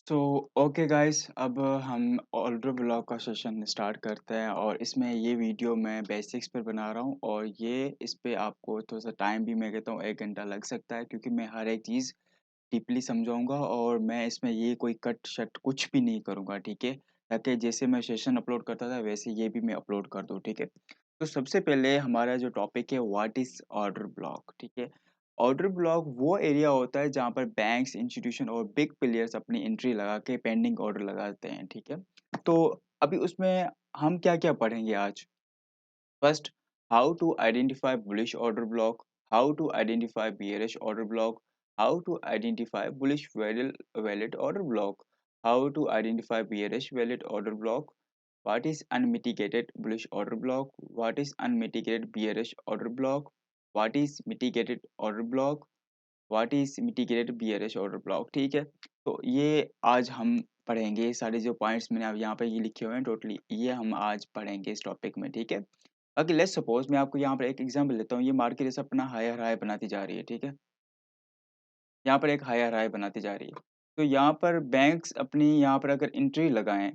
तो okay guys, अब हम ऑल्डर ब्लॉग का सेशन स्टार्ट करते हैं और इसमें ये वीडियो मैं बेसिक्स पर बना रहा हूँ और ये इस पे आपको थोड़ा सा टाइम भी मैं कहता हूँ 1 घंटा लग सकता है क्योंकि मैं हर एक चीज़ डीपली समझाऊंगा और मैं इसमें ये कोई कट शट कुछ भी नहीं करूँगा, ठीक है। ताकि जैसे मैं सेशन अपलोड करता था वैसे ये भी मैं अपलोड कर दूँ, ठीक है। तो सबसे पहले हमारा जो टॉपिक है, व्हाट इज़ ऑर्डर ब्लॉक, ठीक है। ऑर्डर ब्लॉक वो एरिया होता है जहाँ पर बैंक्स, इंस्टीट्यूशन और बिग प्लेयर्स अपनी एंट्री लगा के पेंडिंग ऑर्डर लगाते हैं, ठीक है। तो अभी उसमें हम क्या-क्या पढ़ेंगे आज? First, how to identify bullish order block, how to identify bearish order block, how to identify bullish valid order block, how to identify bearish valid order block, what is unmitigated bullish order block, what is unmitigated bearish order block, what is mitigated order block, what is mitigated bearish order block, ठीक है। तो ये आज हम पढ़ेंगे, ये सारे जो पॉइंट्स मैंने अब यहाँ पे ये लिखे हुए हैं टोटली, ये हम आज पढ़ेंगे इस टॉपिक में, ठीक है। ओके, लेट्स सपोज मैं आपको यहाँ पर एक एग्जांपल देता हूँ। ये मार्केट जैसे अपना हायर हाई बनाती जा रही है, ठीक है। यहाँ पर एक हायर हाई बनाती जा रही है। तो यहाँ पर बैंक्स अपनी यहाँ पर अगर एंट्री लगाएं,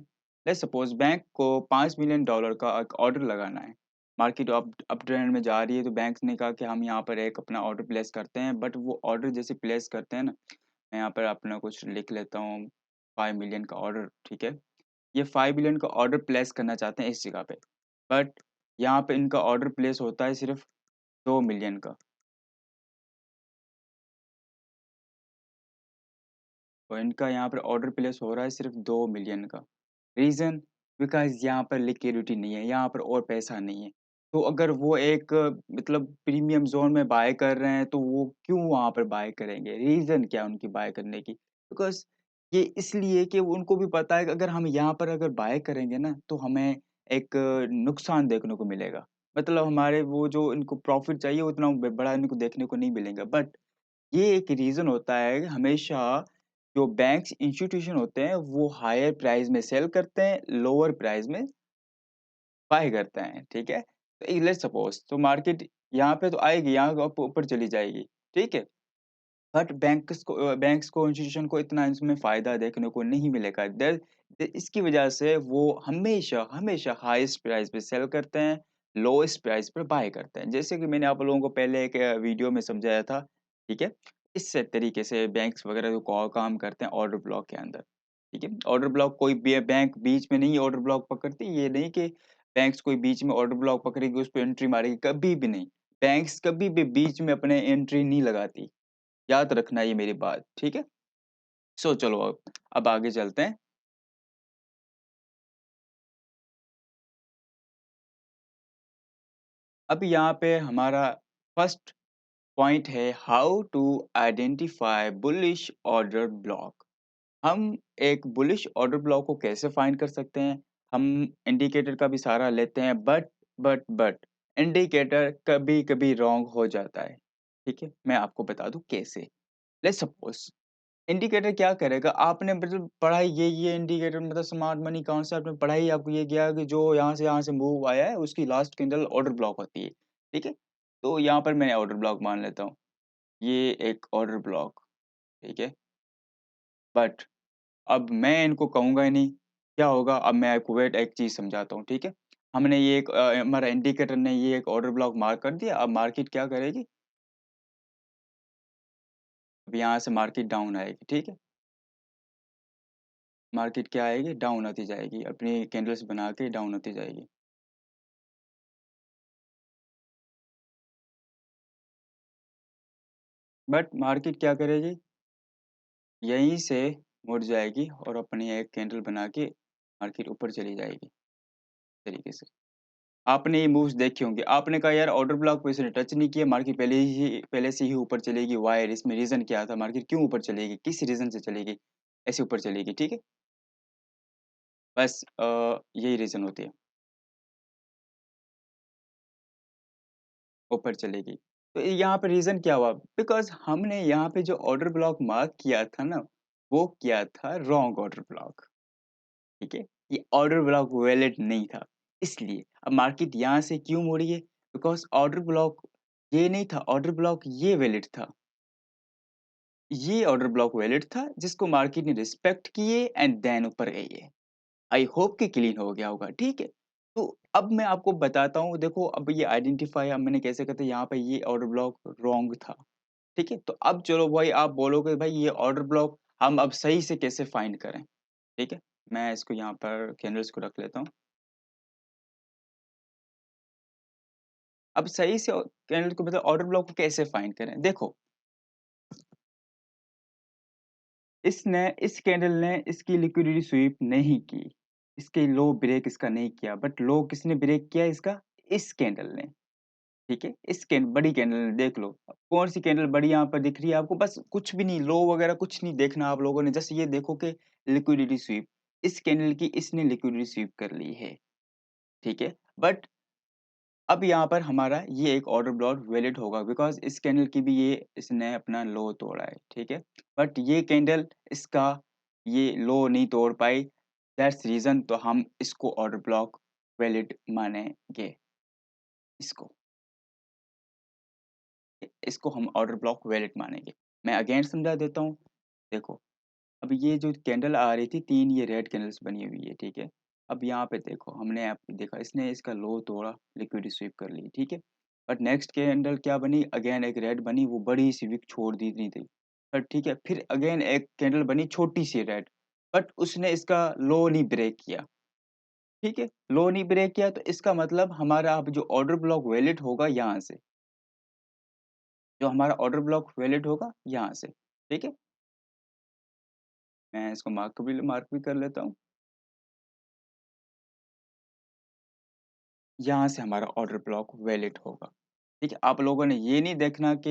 लेट्स सपोज बैंक को $5 मिलियन का एक ऑर्डर लगाना है। मार्केट अप ट्रेंड में जा रही है तो बैंक्स ने कहा कि हम यहाँ पर एक अपना ऑर्डर प्लेस करते हैं, बट वो ऑर्डर जैसे प्लेस करते हैं ना, मैं यहाँ पर अपना कुछ लिख लेता हूँ, 5 मिलियन का ऑर्डर, ठीक है। ये 5 मिलियन का ऑर्डर प्लेस करना चाहते हैं इस जगह पे, बट यहाँ पे इनका ऑर्डर प्लेस होता है सिर्फ 2 मिलियन का। तो इनका यहाँ पर ऑर्डर प्लेस हो रहा है सिर्फ 2 मिलियन का। रीज़न, बिकॉज़ यहाँ पर लिक्विडिटी नहीं है, यहाँ पर और पैसा नहीं है। तो अगर वो एक मतलब प्रीमियम ज़ोन में बाय कर रहे हैं, तो वो क्यों वहाँ पर बाय करेंगे? रीज़न क्या है उनकी बाय करने की? बिकॉज़ ये इसलिए कि उनको भी पता है कि अगर हम यहाँ पर अगर बाय करेंगे ना, तो हमें एक नुकसान देखने को मिलेगा। मतलब हमारे वो जो इनको प्रॉफ़िट चाहिए उतना ब बड़ा इनको देखने को नहीं मिलेगा। बट ये एक रीज़न होता है कि हमेशा जो बैंक्स इंस्टीट्यूशन होते हैं वो हायर प्राइस में सेल करते हैं, लोअर प्राइस में बाय करते हैं, ठीक है? तो लेट्स सपोज़ तो मार्केट यहाँ पे तो आएगी, यहाँ अप ऊपर चली जाएगी, ठीक है? बट बैंक्स को इंस्टीट्यूशन को इतना इसमें फ़ायदा देखने को नहीं मिलेगा। इसकी वजह से वो हमेशा हाईएस्ट प्राइस पे सेल करते हैं, लोएस्ट प्राइस पर बाय करते हैं। जैसे कि मैंने आप लोगों को पहले एक वीडियो में समझाया था, ठीक है? इस तरीके से बैंक्स वगैरह जो काम करते हैं ऑर्डर ब्लॉक के अंदर, ठीक है? ऑर्डर ब्लॉक कोई भी बैंक बीच में नहीं ऑर्डर ब्लॉक पकड़ती, ये नहीं कि बैंक्स कोई बीच में ऑर्डर ब्लॉक पकड़ेगी, उस पे एंट्री मारेगी, कभी भी नहीं। बैंक्स कभी भी बीच में अपने एंट्री नहीं लगाती। याद रखना ये मेरी बात, ठीक है? सो चलो अब आगे चलते हैं। अब यहाँ पे हमारा फर्स्ट पॉइंट है, how to identify bullish order block. हम एक बुलिश ऑर्डर ब्लॉक को कैसे फाइंड कर सकते हैं? हम इंडिकेटर का भी सहारा लेते हैं, बट इंडिकेटर कभी-कभी रॉन्ग हो जाता है, ठीक है? मैं आपको बता दूँ कैसे। लेट्स सपोज इंडिकेटर क्या करेगा, आपने मतलब पढ़ा ही ये इंडिकेटर मतलब स्मार्ट मनी कॉन्सेप्ट में पढ़ा ही आपको ये गया कि जो यहाँ से मूव आया है उसकी लास्ट कैंडल ऑर्डर ब्लॉक होती है, ठीक है? तो यहाँ पर मैं ऑर्डर ब्लॉक मान लेता हूँ, ये एक ऑर्डर ब्लॉक, ठीक है? बट अब मैं इनको कहूँगा ही नहीं, क्या होगा? अब मैं आपको वेट एक चीज़ समझाता हूँ, ठीक है? हमने ये एक हमारा इंडिकेटर ने ये एक ऑर्डर ब्लॉक मार्क कर दिया, अब मार्केट क्या करेगी? अब यहाँ से मार्केट डाउन आएगी, ठीक है? मार्केट क्या आएगी? डाउन होती जाएगी, अपनी कैंडल्स बना के डाउन होती जाएगी। बट मार्केट क्या करेगी? यहीं से मुड़ जाएगी और अपनी एक कैंडल बना के मार्केट ऊपर चली जाएगी, तरीके से। आपने ये मूव्स देखे होंगे, आपने कहा यार ऑर्डर ब्लॉक को इसने टच नहीं किया, मार्केट पहले से ही ऊपर चलेगी, व्हाई? इसमें रीज़न क्या था? मार्केट क्यों ऊपर चलेगी? किस रीज़न से चलेगी? ऐसे ऊपर चलेगी, ठीक है? बस यही रीज़न होती है, ऊपर चलेगी। तो यहाँ पे रीज़न क्या हुआ? बिकॉज़ हमने यहाँ पे जो ऑर्डर ब्लॉक मार्क किया था ना, वो किया था रॉन्ग ऑर्डर ब्लॉक। ठीक है? ये ऑर्डर ब्लॉक वैलिड नहीं था, इसलिए। अब मार्केट यहाँ से क्यों मुड़ी है? बिकॉज़ ऑर्डर ब्लॉक ये नहीं था, ऑर्डर ब्लॉक ये वैलिड था। ये ऑर्डर ब्लॉक वैलिड था जिसको मार्केट ने रिस्पेक्ट किए एंड देन ऊपर गई है। आई होप कि क्लीन हो गया होगा, ठीक है? तो अब मैं आपको बताता हूँ, देखो अब ये आइडेंटिफ़ाई अब मैंने कैसे करते यहाँ पे ये ऑर्डर ब्लॉक रॉन्ग था, ठीक है? तो अब चलो भाई आप बोलोगे भाई ये ऑर्डर ब्लॉक हम अब सही से कैसे फाइंड करें, ठीक है? मैं इसको यहाँ पर कैंडल्स को रख लेता हूँ। अब सही से कैंडल को मतलब ऑर्डर ब्लॉक को कैसे फाइंड करें? देखो, इस कैंडल ने इसकी लिक्विडिटी स्वीप नहीं की, इसके लो ब्रेक इसका नहीं किया, बट लो किसने ब्रेक किया इसका? इस कैंडल ने। ठीक है? इस कैन बड़ी कैंडल देख लो। कौन-सी कैंडल बड़ी यहाँ पर दिख रही है आपको? बस कुछ भी नहीं, लो वगैरह कुछ नहीं देखना आप लोगों ने, जस्ट ये देखो कि लिक्विडिटी स्वीप, इस कैंडल की इसने लिक्विडिटी स्वीप कर ली है, ठीक है? बट अब यहाँ पर हमारा ये एक ऑर्डर ब्लॉक वैलिड होगा बिकॉज़ इस कैंडल की भी ये इसने अपना लो तोड़ा है, ठीक है? बट ये कैंडल इसका ये लो नहीं तोड़ पाई, दैट्स रीज़न तो हम इसको ऑर्डर ब्लॉक वैलिड मानेंगे, इसको। इसको हम ऑर्डर ब्लॉक वैलिड मानेंगे। मैं अगेन समझा देता हूँ। देखो, अब ये जो कैंडल आ रही थी 3 ये रेड कैंडल्स बनी हुई है, ठीक है? अब यहाँ पे देखो हमने अब देखा इसने इसका लो तोड़ा, लिक्विड स्वीप कर ली, ठीक है? बट नेक्स्ट कैंडल क्या बनी? अगेन एक रेड बनी, वो बड़ी-सी विक छोड़ दी नहीं थी। बट ठीक है, फिर अगेन एक कैंडल बनी छोटी-सी रेड, बट उसने इसका लो नहीं ब्रेक किया, ठीक है? लो नहीं ब्रेक किया तो इसका मतलब हमारा अब जो ऑर्डर ब्लॉक वैलिड होगा यहाँ से। जो हमारा ऑर्डर ब्लॉक वैलिड होगा यहाँ से, ठीक है? मैं इसको मार्क भी कर लेता हूँ। यहाँ से हमारा ऑर्डर ब्लॉक वैलिड होगा, ठीक है? आप लोगों ने ये नहीं देखना कि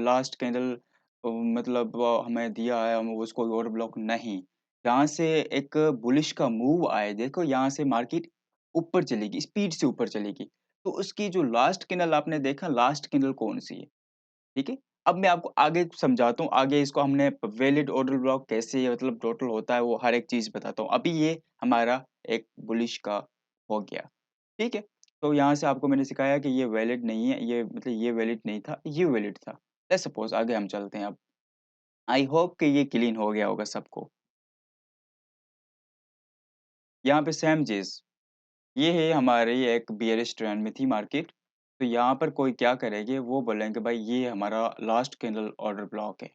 लास्ट कैंडल मतलब हमें दिया है हम उसको ऑर्डर ब्लॉक नहीं। यहाँ से एक बुलिश का मूव आए, देखो यहाँ से मार्केट ऊपर चलेगी, स्पीड से ऊपर चलेगी। तो उसकी जो लास्ट कैंडल आपने देखा, लास्ट कैंडल कौन-सी है? ठीक है? अब मैं आपको आगे समझाता हूँ, आगे इसको हमने वैलिड ऑर्डर ब्लॉक कैसे मतलब टोटल होता है, वो हर एक चीज़ बताता हूँ। अभी ये हमारा एक बुलिश का हो गया, ठीक है? तो यहाँ से आपको मैंने सिखाया कि ये वैलिड नहीं है, ये मतलब ये वैलिड नहीं था, ये वैलिड था। लेट्स सपोज़ आगे हम चलते हैं अब। आई होप कि ये क्लीन हो गया होगा सबको। यहाँ पे सेम चीज़, ये है हमारी एक बियरिश ट्रेंड में थी मार्केट, तो यहाँ पर कोई क्या करेंगे, वो बोलेंगे भाई ये हमारा लास्ट कैंडल ऑर्डर ब्लॉक है।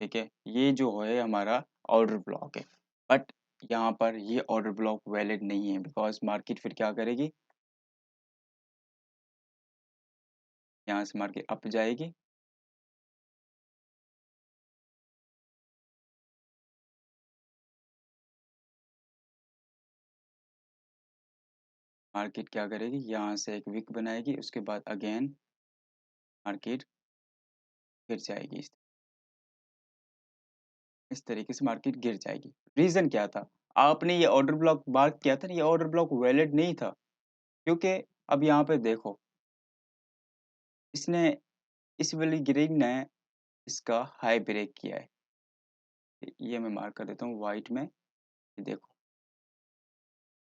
ठीक है? ये जो है हमारा ऑर्डर ब्लॉक है। बट यहाँ पर ये ऑर्डर ब्लॉक वैलिड नहीं है बिकॉज़ मार्केट फिर क्या करेगी? यहाँ से मार्केट अप जाएगी, मार्केट क्या करेगी? यहाँ से एक विक बनाएगी, उसके बाद अगेन मार्केट गिर जाएगी। इस तरीके से मार्केट गिर जाएगी। रीज़न क्या था? आपने ये ऑर्डर ब्लॉक मार्क किया था ना, ये ऑर्डर ब्लॉक वैलिड नहीं था क्योंकि अब यहाँ पे देखो, इसने इस वाली ग्रीन ने इसका हाई ब्रेक किया है। ये मैं मार्क कर देता हूँ व्हाइट में, ये देखो।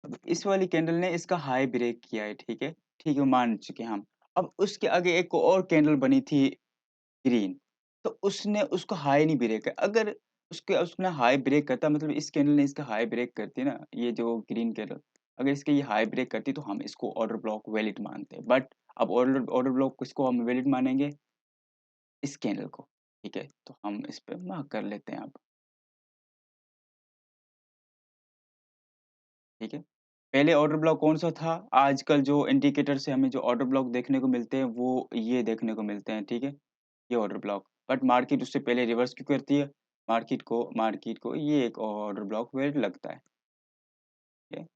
अब इस वाली कैंडल ने इसका हाई ब्रेक किया है, ठीक है, मान चुके हैं हम। अब उसके आगे एक और कैंडल बनी थी ग्रीन, तो उसने उसको हाई नहीं ब्रेक किया। अगर उसके उसने हाई ब्रेक करता मतलब इस कैंडल ने इसका हाई ब्रेक करती ना, ये जो ग्रीन कैंडल, अगर इसके ये हाई ब्रेक करती तो हम इसको ऑर्डर ब्लॉक वैलिड मानते हैं। बट अब ऑर्डर ऑर्डर ब्लॉक किसको हम वैलिड मानेंगे? इस कैंडल को, ठीक है? तो हम इस पे मार्क कर लेते हैं अब, ठीक है? पहले ऑर्डर ब्लॉक कौन-सा था? आजकल जो इंडिकेटर से हमें जो ऑर्डर ब्लॉक देखने को मिलते हैं, वो ये देखने को मिलते हैं, ठीक है? ये ऑर्डर ब्लॉक। बट मार्केट उससे पहले रिवर्स क्यों करती है? मार्केट को ये एक ऑर्डर ब्लॉक वेट लगता है, ठीक है?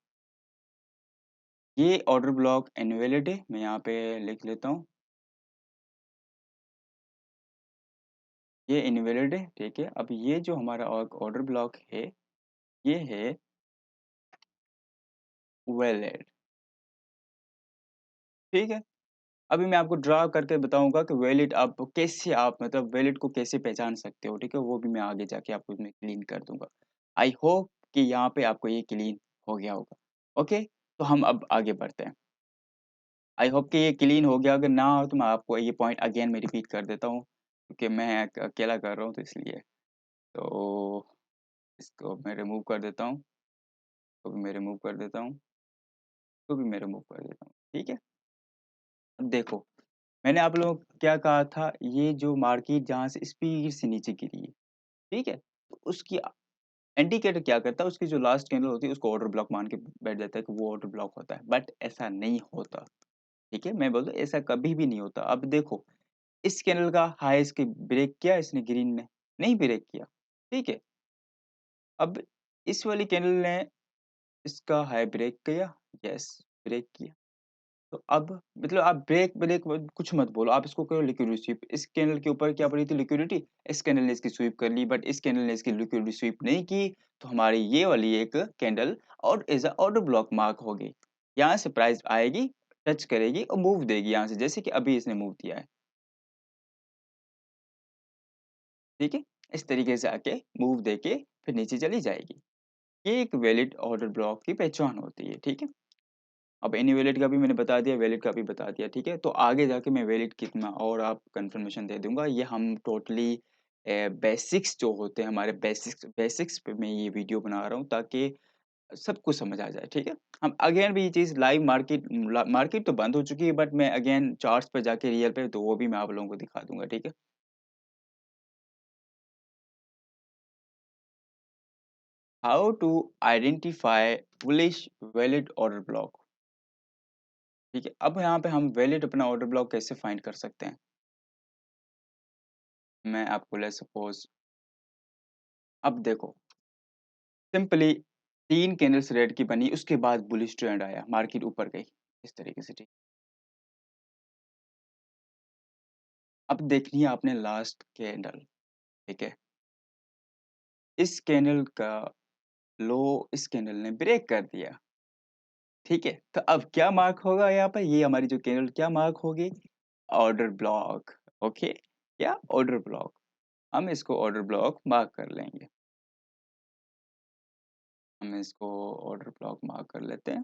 ये ऑर्डर ब्लॉक इनवैलिड है, मैं यहाँ पे लिख लेता हूँ, ये इनवैलिड है, ठीक है? अब ये जो हमारा ऑर्डर ब्लॉक है, ये है वैलिड, ठीक है? अभी मैं आपको ड्रा करके बताऊँगा कि वैलिड आप मतलब वैलिड को कैसे पहचान सकते हो, ठीक है? वो भी मैं आगे जाके आपको इसमें क्लीन कर दूँगा। आई होप कि यहाँ पे आपको ये क्लीन हो गया होगा। ओके? तो हम अब आगे बढ़ते हैं। आई होप कि ये क्लीन हो गया, अगर ना हो तो मैं आपको ये पॉइंट अगेन मैं रिपीट कर देता हूँ। क्योंकि मैं अकेला कर रहा हूँ तो इसलिए। तो इसको मैं रिमूव कर देता हूँ, इसको भी मैं रिमूव कर देता हूँ, इसको भी मैं रिमूव कर देता हूँ, ठीक है? अब देखो, मैंने आप लोगों को क्या कहा था, ये जो मार्केट जहाँ से स्पीड से नीचे गिरी है, ठीक है? तो उसकी इंडिकेटर क्या करता है, उसकी जो लास्ट कैंडल होती है उसको ऑर्डर ब्लॉक मान के बैठ जाता है कि वो ऑर्डर ब्लॉक होता है, बट ऐसा नहीं होता, ठीक है? मैं बोलता हूँ ऐसा कभी भी नहीं होता। अब देखो, इस कैंडल का हाई इसके ब्रेक किया इसने ग्रीन ने? नहीं ब्रेक किया, ठीक है? अब इस वाली कैंडल ने इसका हाई ब्रेक किया, यस ब्रेक किया। तो अब मतलब आप ब्रेक ब्रेक कुछ मत बोलो, आप इसको करो लिक्विडिटी स्वीप। इस कैंडल के ऊपर क्या पड़ी थी लिक्विडिटी, इस कैंडल ने इसकी स्वीप कर ली, बट इस कैंडल ने इसकी लिक्विडिटी स्वीप नहीं की, तो हमारी ये वाली एक कैंडल और as a order block mark हो गई। यहाँ से प्राइस आएगी, टच करेगी और मूव देगी यहाँ से, जैसे कि अभी इसने मूव दिया है, ठीक है? इस तरीके से आके मूव देके फिर नीचे चली जाएगी। ये एक वैलिड ऑर्डर ब्लॉक की पहचान होती है, ठीक है? अब इनवैलिड का भी मैंने बता दिया, वैलिड का भी बता दिया, ठीक है? तो आगे जाके मैं वैलिड कितना और आप कन्फर्मेशन दे दूँगा। ये हम टोटली बेसिक्स जो होते हैं हमारे बेसिक्स बेसिक्स पे मैं ये वीडियो बना रहा हूँ ताकि सबको समझ आ जाए, ठीक है? हम अगेन भी ये चीज़ लाइव मार्केट तो बंद हो चुकी है, बट मैं अगेन चार्ट्स पे जाके रियल पे तो वो भी मैं आप लोगों को दिखा दूँगा, ठीक है? How to identify bullish valid order block, ठीक है? अब यहाँ पे हम वैलिड अपना ऑर्डर ब्लॉक कैसे फाइंड कर सकते हैं? मैं आपको लेट्स सपोज़ अब देखो, सिंपली 3 कैंडल्स रेड की बनी, उसके बाद बुलिश ट्रेंड आया, मार्केट ऊपर गई, इस तरीके से, ठीक। अब देखनी है आपने लास्ट कैंडल, ठीक है? इस कैंडल का लो इस कैंडल ने ब्रेक कर दिया, ठीक है? तो अब क्या मार्क होगा यहाँ पर? ये हमारी जो कैंडल क्या मार्क होगी? Order block, okay? क्या? Order block. हम इसको ऑर्डर ब्लॉक मार्क कर लेंगे। हम इसको ऑर्डर ब्लॉक मार्क कर लेते हैं।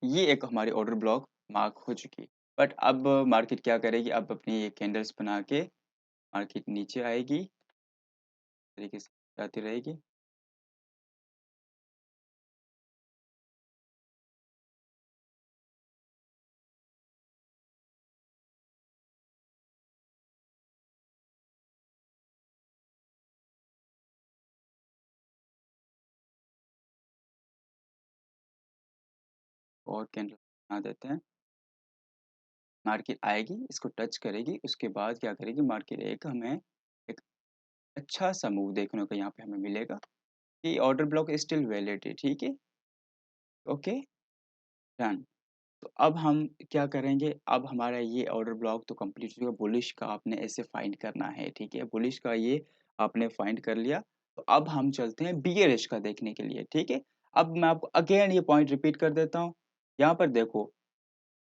ये एक हमारी ऑर्डर ब्लॉक मार्क हो चुकी है। बट अब मार्केट क्या करेगी? अब अपनी ये कैंडल्स बना के मार्केट नीचे आएगी, इस तरीके से जाती रहेगी। और कैंडल बना देते हैं। मार्केट आएगी, इसको टच करेगी, उसके बाद क्या करेगी मार्केट एक हमें एक अच्छा-सा मूव देखने को यहाँ पे हमें मिलेगा कि ऑर्डर ब्लॉक स्टिल वैलिड है, ठीक है? Okay, done. तो अब हम क्या करेंगे, अब हमारा ये ऑर्डर ब्लॉक तो कंप्लीट हो गया, बुलिश का आपने ऐसे फाइंड करना है, ठीक है? बुलिश का ये आपने फाइंड कर लिया, तो अब हम चलते हैं बियरिश का देखने के लिए, ठीक है? अब मैं आपको अगेन ये पॉइंट रिपीट कर देता हूँ, यहाँ पर देखो,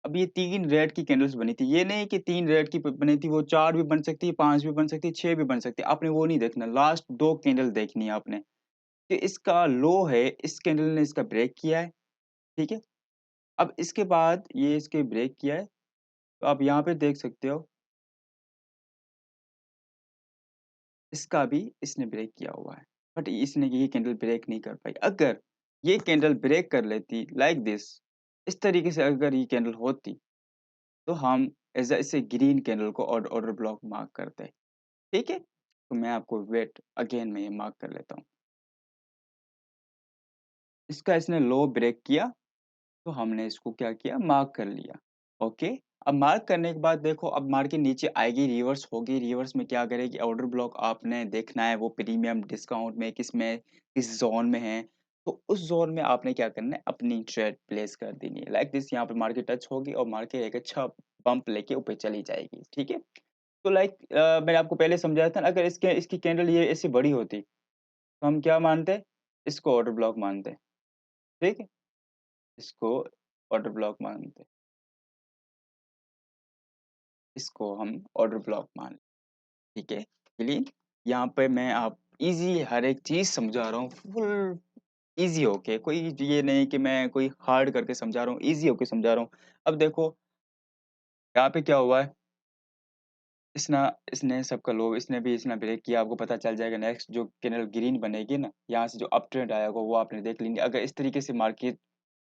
अब ये 3 रेड की कैंडल्स बनी थी, ये नहीं कि 3 रेड की ब बनी थी, वो 4 भी बन सकती है, 5 भी बन सकती है, 6 भी बन सकती है, आपने वो नहीं देखना, लास्ट 2 कैंडल देखनी है आपने, कि इसका लो है, इस कैंडल ने इसका ब्रेक किया है, ठीक है? अब इसके बाद ये इसके ब्रेक किया है, तो आप यहाँ पे देख सकते हो, इसका भी इसने ब्रेक किया हुआ है, बट इसने ये कैंडल ब्रेक नहीं कर पाई। अगर ये कैंडल ब्रेक कर लेती लाइक दिस, इस तरीके से अगर ये कैंडल होती, तो हम एज़ अ इसे ग्रीन कैंडल को ऑर्डर ब्लॉक मार्क करते, ठीक है? तो मैं आपको वेट अगेन मैं ये मार्क कर लेता हूँ। इसका इसने लो ब्रेक किया, तो हमने इसको क्या किया मार्क कर लिया, ओके। अब मार्क करने के बाद देखो अब मार्केट नीचे आएगी, रिवर्स होगी, रिवर्स में क्या करेगी ऑर्डर ब्लॉक आपने देखना है वो प्रीमियम डिस्काउंट में किस ज़ोन में है, तो उस ज़ोन में आपने क्या करना है अपनी ट्रेड प्लेस कर देनी है। लाइक दिस यहाँ पे मार्केट टच होगी और मार्केट एक अच्छा बम्प लेके ऊपर चली जाएगी, ठीक है? तो लाइक मैंने आपको पहले समझाया था ना अगर इसके इसकी कैंडल ये ऐसी बड़ी होती, तो हम क्या मानते? इसको ऑर्डर ब्लॉक मानते, ठीक है? इसको ऑर्डर ब्लॉक मानते, इसको हम ऑर्डर ब्लॉक मान, ठीक है? क्लीन? यहाँ पे मैं आप ईज़ी हर एक चीज़ समझा रहा हूँ, फुल ईज़ी होके, कोई ये नहीं कि मैं कोई हार्ड करके समझा रहा हूँ, ईज़ी होके समझा रहा हूँ। अब देखो यहाँ पे क्या हुआ है, इसना इसने सबका लोग इसने भी इसने ब्रेक किया, आपको पता चल जाएगा नेक्स्ट जो कैंडल ग्रीन बनेगी ना, यहाँ से जो अप ट्रेंड आया होगा वो आपने देख लेंगे। अगर इस तरीके से मार्केट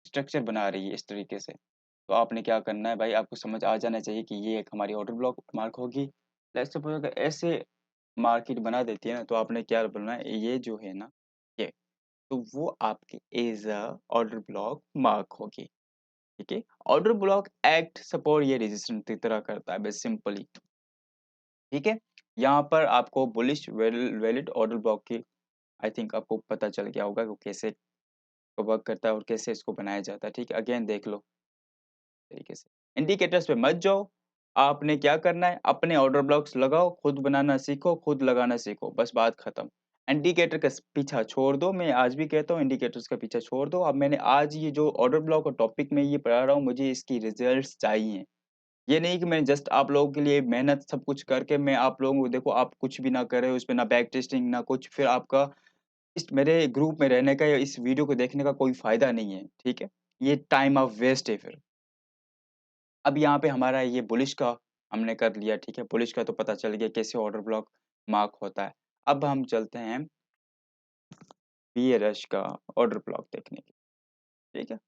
स्ट्रक्चर बना रही है इस तरीके से, तो आपने क्या करना है भाई, आपको समझ आ जाना चाहिए कि ये एक हमारी ऑर्डर ब्लॉक मार्क होगी। लेट्स सपोज़ अगर ऐसे मार्केट बना देती है ना, तो आपने क्या बोलना है, ये जो है ना, ये, तो वो आपकी as a order block mark होगी, ठीक है? ऑर्डर ब्लॉक एक्ट सपोर्ट या रेजिस्टेंस की तरह करता है बस सिंपली, ठीक है? यहाँ पर आपको बुलिश वैलिड ऑर्डर ब्लॉक की आई थिंक आपको पता चल गया होगा कि वो कैसे वर्क करता है और कैसे इसको बनाया जाता है, ठीक है? अगेन देख लो तरीके से। इंडिकेटर्स पे मत जाओ, आपने क्या करना है, अपने ऑर्डर ब्लॉक्स लगाओ, खुद बनाना सीखो, खुद लगाना सीखो, बस बात खत्म। इंडिकेटर का पीछा छोड़ दो, मैं आज भी कहता हूँ इंडिकेटर्स का पीछा छोड़ दो। अब मैंने आज ये जो ऑर्डर ब्लॉक और टॉपिक में ये पढ़ा रहा हूँ, मुझे इसकी रिजल्ट्स चाहिए। ये नहीं कि मैं जस्ट आप लोगों के लिए मेहनत सब कुछ करके मैं आप लोगों को देखो आप कुछ भी ना कर रहे हो, इसमें ना बैक टेस्टिंग ना कुछ, फिर आपका इस मेरे ग्रुप में रहने का या इस वीडियो को देखने का कोई फ़ायदा नहीं है, ठीक है? ये टाइम ऑफ वेस्ट है फिर। अब यहाँ पे हमारा ये बुलिश का हमने कर लिया, ठीक है? बुलिश का तो पता चल गया कैसे ऑर्डर ब्लॉक मार्क होता है। अब हम चलते हैं बियरश का ऑर्डर ब्लॉक देखने के लिए, ठीक है?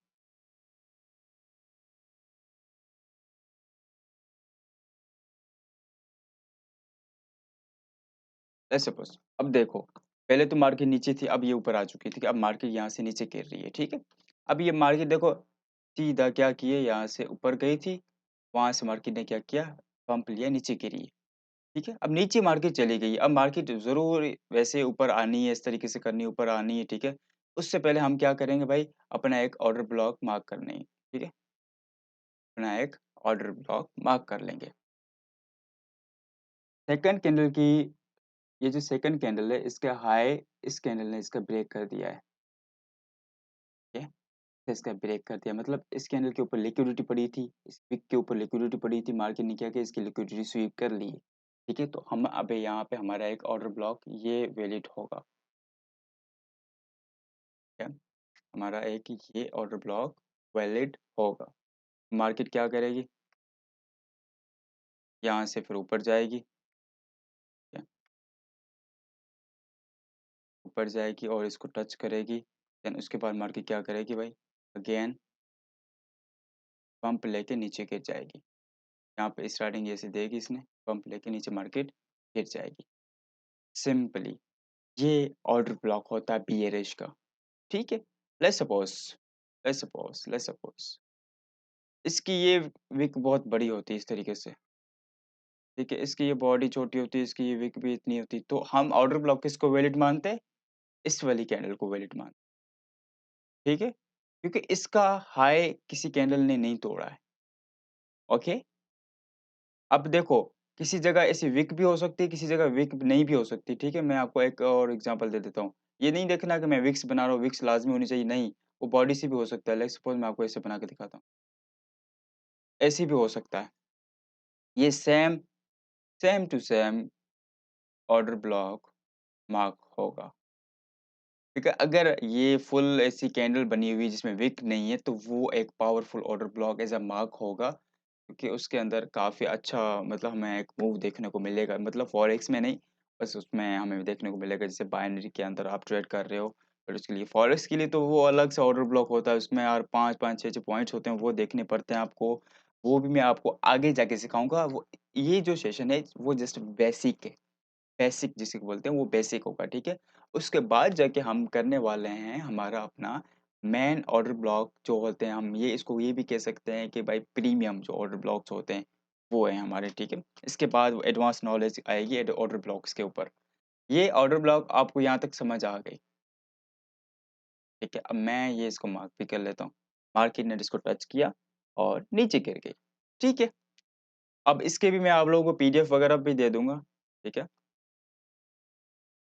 लेट्स सपोज़ अब देखो, पहले तो मार्केट नीचे थी, अब ये ऊपर आ चुकी है, ठीक है? अब मार्केट यहाँ से नीचे गिर रही है, ठीक है? अब ये मार्केट देखो सीधा क्या किए, यहाँ से ऊपर गई थी, वहाँ से मार्केट ने क्या किया, पंप लिया, नीचे गिरी है, ठीक है? अब नीचे मार्केट चली गई, अब मार्केट ज़रूर वैसे ऊपर आनी है, इस तरीके से करनी है, ऊपर आनी है, ठीक है? उससे पहले हम क्या करेंगे भाई, अपना एक ऑर्डर ब्लॉक मार्क करना है, ठीक है? अपना एक ऑर्डर ब्लॉक मार्क कर लेंगे। सेकंड कैंडल की ये जो सेकंड कैंडल है, इसका हाई इस कैंडल ने इसका ब्रेक कर दिया है, ठीक है? इसका ब्रेक कर दिया मतलब इस कैंडल के ऊपर लिक्विडिटी पड़ी थी, इस विक के ऊपर लिक्विडिटी पड़ी थी, मार्केट ने क्या किया इसकी लिक्विडिटी स्वीप कर ली है, ठीक है? तो हम अब यहाँ पे हमारा एक ऑर्डर ब्लॉक ये वैलिड होगा, ठीक है? हमारा एक ये ऑर्डर ब्लॉक वैलिड होगा। मार्केट क्या करेगी? यहाँ से फिर ऊपर जाएगी, ठीक है? ऊपर जाएगी और इसको टच करेगी, देन उसके बाद मार्केट क्या करेगी भाई? अगेन पंप लेके नीचे गिर जाएगी। यहाँ पे स्टार्टिंग जैसे देगी इसने, पंप लेके नीचे मार्केट गिर जाएगी। सिंपली ये ऑर्डर ब्लॉक होता है बियरिश का, ठीक है? लेट्स सपोज़ इसकी ये विक बहुत बड़ी होती है इस तरीके से, ठीक है? इसकी ये बॉडी छोटी होती है, इसकी ये विक भी इतनी होती है, तो हम ऑर्डर ब्लॉक किसको वैलिड मानते हैं? इस वाली कैंडल को वैलिड मानते हैं, ठीक है? क्योंकि इसका हाई किसी कैंडल ने नहीं तोड़ा है, ओके? अब देखो, किसी जगह ऐसी विक भी हो सकती है, किसी जगह विक नहीं भी हो सकती, ठीक है? मैं आपको एक और एग्ज़ाम्पल दे देता हूँ। ये नहीं देखना कि मैं विक्स बना रहा हूँ, विक्स लाज़मी होनी चाहिए, नहीं, वो बॉडी से भी हो सकता है। लेट्स सपोज़ मैं आपको ऐसे बना के दिखाता हूँ, ऐसे भी हो सकता है। ये same to same order block mark होगा, ठीक है? अगर ये फुल ऐसी कैंडल बनी हुई है जिसमें विक नहीं है, तो वो एक powerful order block as a mark होगा, क्योंकि उसके अंदर काफ़ी अच्छा मतलब हमें एक मूव देखने को मिलेगा। मतलब फॉरेक्स में नहीं, बस उसमें हमें देखने को मिलेगा जैसे बाइनरी के अंदर आप ट्रेड कर रहे हो, फिर उसके लिए फॉरेक्स के लिए तो वो अलग से ऑर्डर ब्लॉक होता है, उसमें और 5-5, 6-6 पॉइंट्स होते हैं, वो देखने पड़ते हैं आपको। वो भी मैं आपको आगे जाके सिखाऊँगा। वो ये जो सेशन है, वो जस्ट बेसिक है। बेसिक जिसे बोलते हैं वो बेसिक होगा, ठीक है? उसके बाद जाके हम करने वाले हैं हमारा अपना मेन ऑर्डर ब्लॉक जो होते हैं, हम ये इसको ये भी कह सकते हैं कि भाई प्रीमियम जो ऑर्डर ब्लॉक्स होते हैं, वो हैं हमारे, ठीक है? इसके बाद वो एडवांस नॉलेज आएगी ऑर्डर ब्लॉक्स के ऊपर। ये ऑर्डर ब्लॉक आपको यहाँ तक समझ आ गई, ठीक है? अब मैं ये इसको मार्क भी कर लेता हूँ। मार्केट ने इसको टच किया और नीचे गिर गई, ठीक है? अब इसके भी मैं आप लोगों को पीडीएफ वगैरह भी दे दूँगा, ठीक है?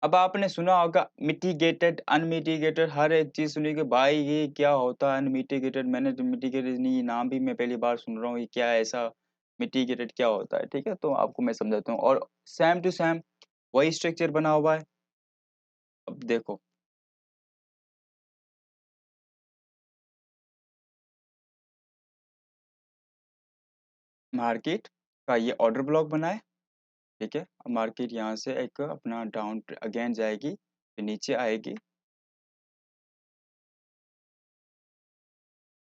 अब आपने सुना होगा मिटिगेटेड, अनमिटिगेटेड हर एक चीज़ सुनी कि भाई ये क्या होता है अनमिटिगेटेड? मैंने तो मिटिगेटेड नहीं, ये नाम भी मैं पहली बार सुन रहा हूँ, ये क्या है ऐसा? मिटिगेटेड क्या होता है? ठीक है? तो आपको मैं समझाता हूँ और सेम टू सेम वही स्ट्रक्चर बना हुआ है। अब देखो, मार्केट का ये ऑर्डर ब्लॉक बना है, ठीक है? अब मार्केट यहाँ से एक अपना डाउन अगेन जाएगी, फिर नीचे आएगी,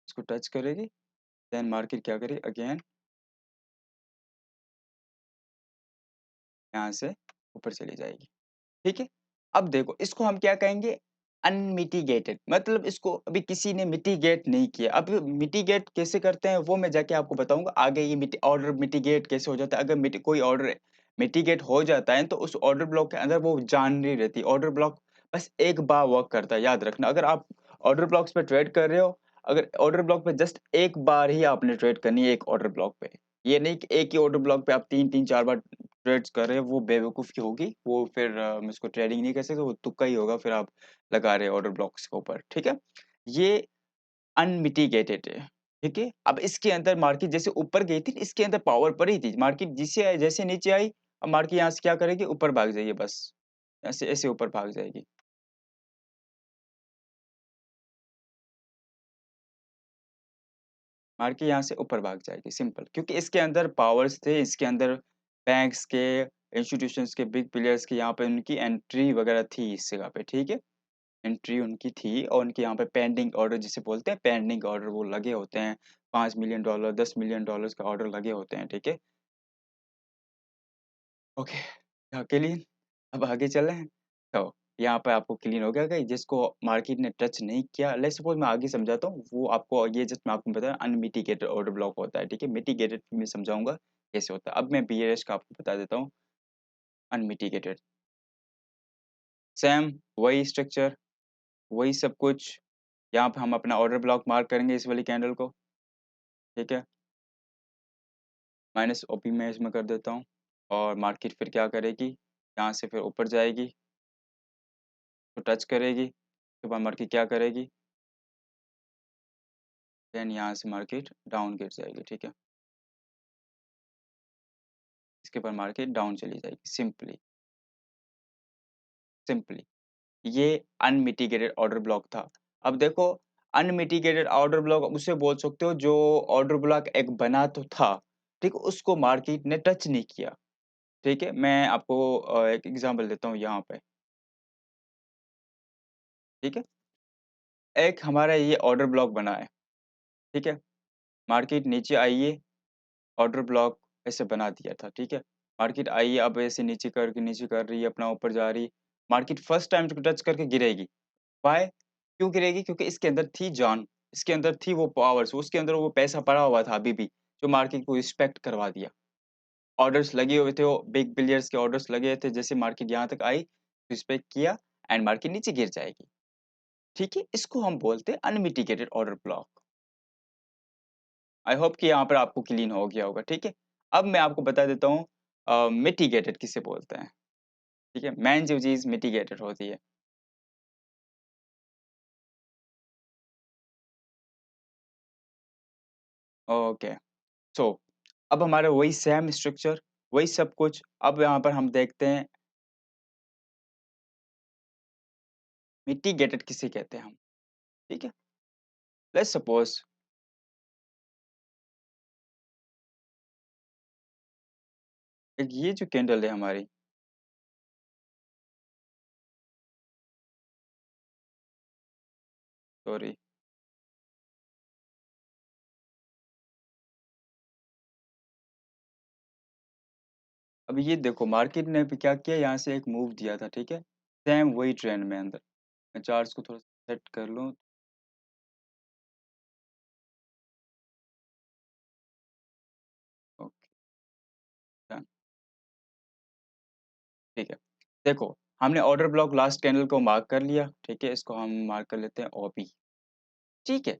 इसको टच करेगी, देन मार्केट क्या करेगी अगेन यहाँ से ऊपर चली जाएगी, ठीक है? अब देखो इसको हम क्या कहेंगे अनमिटिगेटेड मतलब इसको अभी किसी ने मिटिगेट नहीं किया। अब मिटिगेट कैसे करते हैं वो मैं जाके आपको बताऊँगा। आगे ये ऑर्डर मिटिगेट कैसे हो जाता है। अगर कोई ऑर्डर मिटिगेट हो जाता है तो उस ऑर्डर ब्लॉक के अंदर वो जान नहीं रहती। ऑर्डर ब्लॉक बस एक बार वर्क करता है, याद रखना। अगर आप ऑर्डर ब्लॉक्स पे ट्रेड कर रहे हो, अगर ऑर्डर ब्लॉक पे जस्ट एक बार ही आपने ट्रेड करनी है एक ऑर्डर ब्लॉक पे। ये नहीं कि एक ही ऑर्डर ब्लॉक पे आप 3-3 4 बार ट्रेड्स कर रहे हैं, वो बेवकूफ़ी होगी। वो फिर हम इसको ट्रेडिंग नहीं कह सकते, वो तुक्का ही होगा, फिर आप लगा रहे हैं ऑर्डर ब्लॉक्स के ऊपर, ठीक है? ये अनमिटिगेटेड है, ठीक है? अब इसके अंदर मार्केट जैसे ऊपर गई थी, इसके अंदर पावर पड़ी थी। मार्केट जैसे नीचे आई, अब मार्केट यहाँ से क्या करेगी? ऊपर भाग जाइए बस। ऐसे ऐसे ऊपर भाग जाएगी। मार्केट यहाँ से ऊपर भाग जाएगी, सिंपल। क्योंकि इसके अंदर पावर्स थे, इसके अंदर बैंक्स के, इंस्टीट्यूशंस के, बिग प्लेयर्स की यहाँ पे उनकी एंट्री वगैरह थी इस जगह पे, ठीक है? एंट्री उनकी थी और उनके यहाँ पे पेंडिंग ऑर्डर जिसे बोलते हैं, पेंडिंग ऑर्डर वो लगे होते हैं। $5 मिलियन $10 मिलियन का ऑर्डर लगे होते हैं, ठीक है? Okay, clean. अब आगे चलें? तो यहाँ पे आपको क्लीन हो गया कि जिसको मार्केट ने टच नहीं किया, लेट्स सपोज़ मैं आगे समझाता हूँ, वो आपको ये जस्ट मैं आपको बताया अनमिटिगेटेड ऑर्डर ब्लॉक होता है, ठीक है? मिटिगेटेड मैं समझाऊँगा कैसे होता है। अब मैं बीयरिश का आपको बता देता हूँ, अनमिटिगेटेड। सेम वही स्ट्रक्चर, वही सब कुछ, यहाँ पे हम अपना ऑर्डर ब्लॉक मार्क करेंगे इस वाली कैंडल को, ठीक है? माइनस ओपी मैं इसमें कर देता हूँ और मार्केट फिर क्या करेगी, यहाँ से फिर ऊपर जाएगी, तो टच करेगी, उसके बाद मार्केट क्या करेगी, देन यहाँ से मार्केट डाउन गिर जाएगी, ठीक है? इसके बाद मार्केट डाउन चली जाएगी, सिंपली, सिंपली। ये अनमिटिगेटेड ऑर्डर ब्लॉक था। अब देखो अनमिटिगेटेड ऑर्डर ब्लॉक उसे बोल सकते हो जो ऑर्डर ब्लॉक एक बना तो था, ठीक है? उसको मार्केट ने टच नहीं किया, ठीक है? मैं आपको एक एग्ज़ाम्पल देता हूँ यहाँ पे, ठीक है? एक हमारा ये ऑर्डर ब्लॉक बना है, ठीक है? मार्केट नीचे आई है, ऑर्डर ब्लॉक ऐसे बना दिया था, ठीक है? मार्केट आई है, अब ऐसे नीचे कर रही है, अपना ऊपर जा रही है। मार्केट फर्स्ट टाइम इसको टच करके गिरेगी। व्हाई? क्यों गिरेगी? क्योंकि इसके अंदर थी जान, इसके अंदर थी वो पावर्स, उसके अंदर वो पैसा पड़ा हुआ था अभी भी, जो मार्केट को रिस्पेक्ट करवा दिया। ऑर्डर्स लगे हुए थे, वो बिग बिलियर्स के ऑर्डर्स लगे थे, जैसे मार्केट यहाँ तक आई, रिस्पेक्ट किया एंड मार्केट नीचे गिर जाएगी, ठीक है? इसको हम बोलते हैं unmitigated order block. I hope कि यहाँ पर आपको क्लीन हो गया होगा, ठीक है? अब मैं आपको बता देता हूँ मिटिगेटेड किसे बोलते हैं, ठीक है? मेन जो चीज़ मिटिगेटेड होती है। ओके, सो अब हमारा वही सेम स्ट्रक्चर, वही सब कुछ, अब यहाँ पर हम देखते हैं मिटिगेटेड किसे कहते हैं हम, ठीक है? लेट्स सपोज़ एक ये जो कैंडल है हमारी, सॉरी, अब ये देखो मार्केट ने भी क्या किया, यहाँ से एक मूव दिया था, ठीक है? सेम वही ट्रेंड में अंदर, मैं चार्ट्स को थोड़ा सेट कर लूँ, ओके, डन, ठीक है। देखो, हमने ऑर्डर ब्लॉक लास्ट कैंडल को मार्क कर लिया, ठीक है? इसको हम मार्क कर लेते हैं ओपी, ठीक है?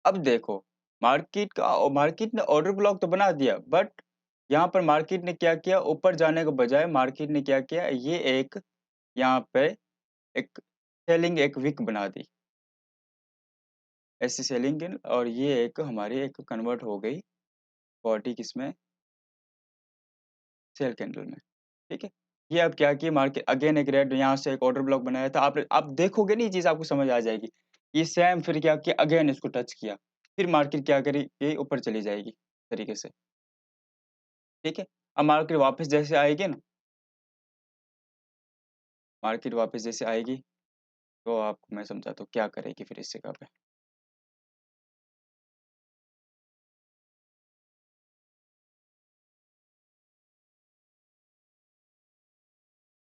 अब देखो, मार्केट ने ऑर्डर ब्लॉक तो बना दिया, बट यहाँ पर मार्केट ने क्या किया, ऊपर जाने के बजाय मार्केट ने क्या किया, ये एक यहाँ पे एक सेलिंग एक विक बना दी। ऐसी सेलिंग और ये एक हमारी एक कन्वर्ट हो गई बॉडी किसमें, सेल कैंडल में, ठीक है? ये अब क्या किया मार्केट अगेन एक रेड यहाँ से एक ऑर्डर ब्लॉक बनाया था। आप देखोगे ना ये चीज़ आपको समझ आ जाएगी। ये सेम फिर क्या किया अगेन इसको टच किया। फिर मार्केट क्या करी, ये ऊपर चली जाएगी तरीके से। ठीक है? अब मार्केट वापस जैसे आएगी ना, मार्केट वापस जैसे आएगी, तो आपको मैं समझाता हूँ क्या करेगी फिर इस जगह पे।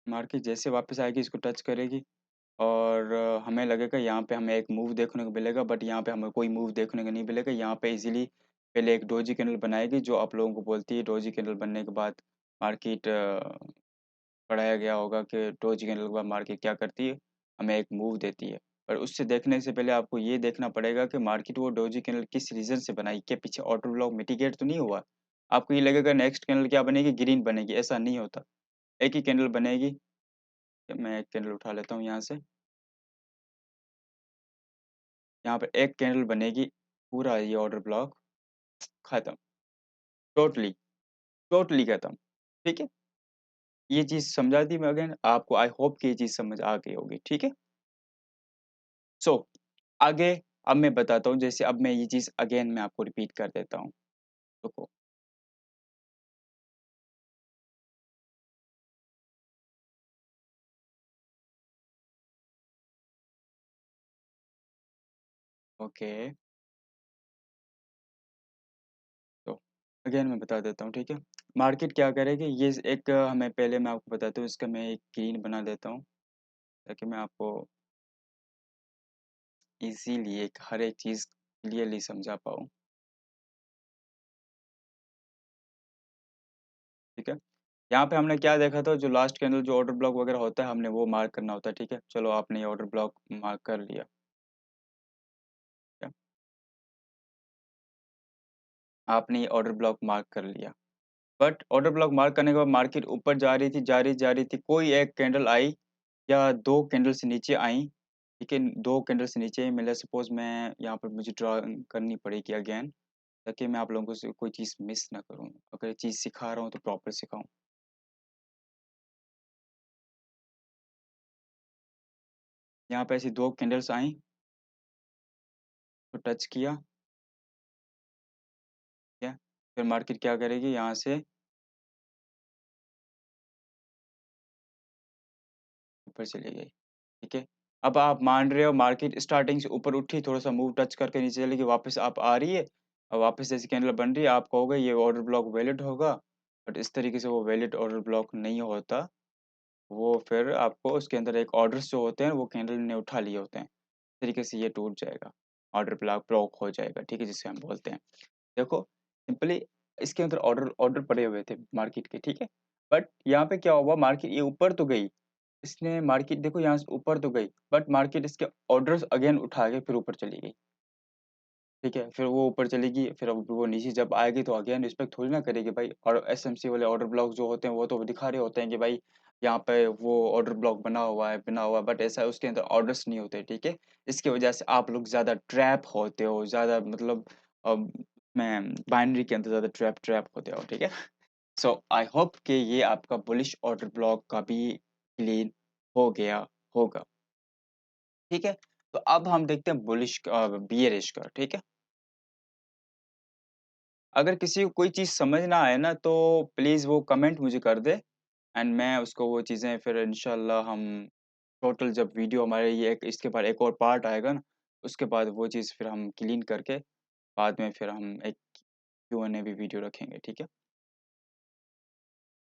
मार्केट जैसे वापस आएगी इसको टच करेगी और हमें लगेगा यहाँ पे हमें एक मूव देखने को मिलेगा, बट यहाँ पे हमें कोई मूव देखने को नहीं मिलेगा। यहाँ पे इज़िली पहले एक डोजी कैंडल बनाएगी जो आप लोगों को बोलती है, डोजी कैंडल बनने के बाद मार्केट पढ़ाया गया होगा कि डोजी कैंडल के बाद मार्केट क्या करती है, हमें एक मूव देती है। पर उससे देखने से पहले आपको ये देखना पड़ेगा कि मार्केट वो डोजी कैंडल किस रीज़न से बनाई, क्या पीछे ऑर्डर ब्लॉक मिटिगेट तो नहीं हुआ? आपको ये लगेगा नेक्स्ट कैंडल क्या बनेगी, ग्रीन बनेगी, ऐसा नहीं होता। एक ही कैंडल बनेगी। मैं एक कैंडल उठा लेता हूँ यहाँ से। यहाँ पे एक कैंडल बनेगी, पूरा ये ऑर्डर ब्लॉक खत्म, टोटली, टोटली खत्म, ठीक है? ये चीज़ समझा दी मैं अगेन आपको, आई होप कि ये चीज़ समझ आ गई होगी, ठीक है? सो आगे अब मैं बताता हूँ, जैसे अब मैं ये चीज़ अगेन मैं आपको रिपीट कर देता हूँ, रुको, ओके, तो अगेन मैं बता देता हूँ, ठीक है? मार्केट क्या करेगी, ये एक हमें पहले मैं आपको बताता हूँ, इसका मैं एक ग्रीन बना देता हूँ, ताकि मैं आपको इज़िली एक हर एक चीज़ क्लियरली समझा पाऊँ, ठीक है? यहाँ पे हमने क्या देखा था, जो लास्ट कैंडल जो ऑर्डर ब्लॉक वगैरह होता है, हमने वो मार्क करना होता है, ठीक है? चलो आपने ये ऑर्डर ब्लॉक मार्क कर लिया, ठीक है? आपने ये ऑर्डर ब्लॉक मार्क कर लिया। बट ऑर्डर ब्लॉक मार्क करने के बाद मार्केट ऊपर जा रही थी, जा रही थी, कोई एक कैंडल आई या 2 कैंडल से नीचे आई, ठीक है? 2 कैंडल से नीचे मतलब सपोज़ मैं यहाँ पर मुझे ड्रा करनी पड़ेगी अगेन, ताकि मैं आप लोगों से कोई चीज़ मिस ना करूँ। अगर ये चीज़ सिखा रहा हूँ तो प्रॉपर सिखाऊँ। यहाँ पे ऐसी 2 कैंडल्स आईं, तो टच किया, ठीक है? फिर मार्केट क्या करेगी यहाँ से ऊपर चली गई, ठीक है? अब आप मान रहे हो मार्केट स्टार्टिंग से ऊपर उठी, थोड़ा-सा मूव टच करके नीचे चली गई, वापस आप आ रही है और वापस जैसे कैंडल बन रही है, आप कहोगे ये ऑर्डर ब्लॉक वैलिड होगा, बट इस तरीके से वो वैलिड ऑर्डर ब्लॉक नहीं होता। वो फिर आपको उसके अंदर एक ऑर्डर्स जो होते हैं, वो कैंडल ने उठा लिए होते हैं। इस तरीके से ये टूट जाएगा, ऑर्डर ब्लॉक ब्लॉक हो जाएगा, ठीक है? जिसे हम बोलते हैं। देखो, सिंपली इसके अंदर ऑर्डर ऑर्डर पड़े हुए थे मार्केट के, ठीक है? बट यहाँ पे क्या हुआ, मार्केट ये ऊपर तो गई, इसने मार्केट देखो यहाँ से ऊपर तो गई, बट मार्केट इसके ऑर्डर्स अगेन उठा के फिर ऊपर चली गई, ठीक है? फिर वो ऊपर चलेगी, फिर अब वो नीचे जब आएगी तो अगेन रिस्पेक्ट थोड़ी ना करेगी भाई, और एसएमसी वाले ऑर्डर ब्लॉक जो होते हैं, वो तो दिखा रहे होते हैं कि भाई यहाँ पे वो ऑर्डर ब्लॉक बना हुआ है, बट ऐसा उसके अंदर ऑर्डर्स नहीं होते, ठीक है? इसकी वजह से आप लोग ज़्यादा ट्रैप होते हो, ज़्यादा मतलब मैं बाइनरी के अंदर ज़्यादा ट्रैप ट्रैप होते हो, ठीक है? सो आई होप कि ये आपका बुलिश ऑर्डर ब्लॉक का भी क्लीन हो गया होगा, ठीक है? तो अब हम देखते हैं बियरिश का, ठीक है? अगर किसी को कोई चीज़ समझ ना आए ना तो प्लीज़ वो कमेंट मुझे कर दे, एंड मैं उसको वो चीज़ें फिर इंशाल्लाह हम टोटल जब वीडियो हमारे ये एक इसके बाद एक और पार्ट आएगा ना, उसके बाद वो चीज़ फिर हम क्लीन करके बाद में फिर हम एक Q&A भी वीडियो रखेंगे, ठीक है?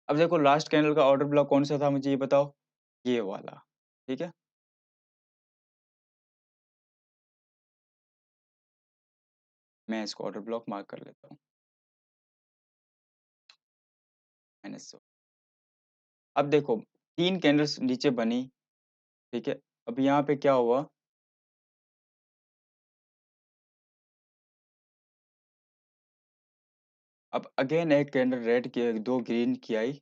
अब देखो लास्ट कैंडल का ऑर्डर ब्लॉक कौन-सा था मुझे ये बताओ? ये वाला, ठीक है? मैं इसको ऑर्डर ब्लॉक मार्क कर लेता हूँ, मैंने सो अब देखो 3 कैंडल्स नीचे बनी, ठीक है? अब यहाँ पे क्या हुआ, अब अगेन एक कैंडल रेड की 2 ग्रीन की आई,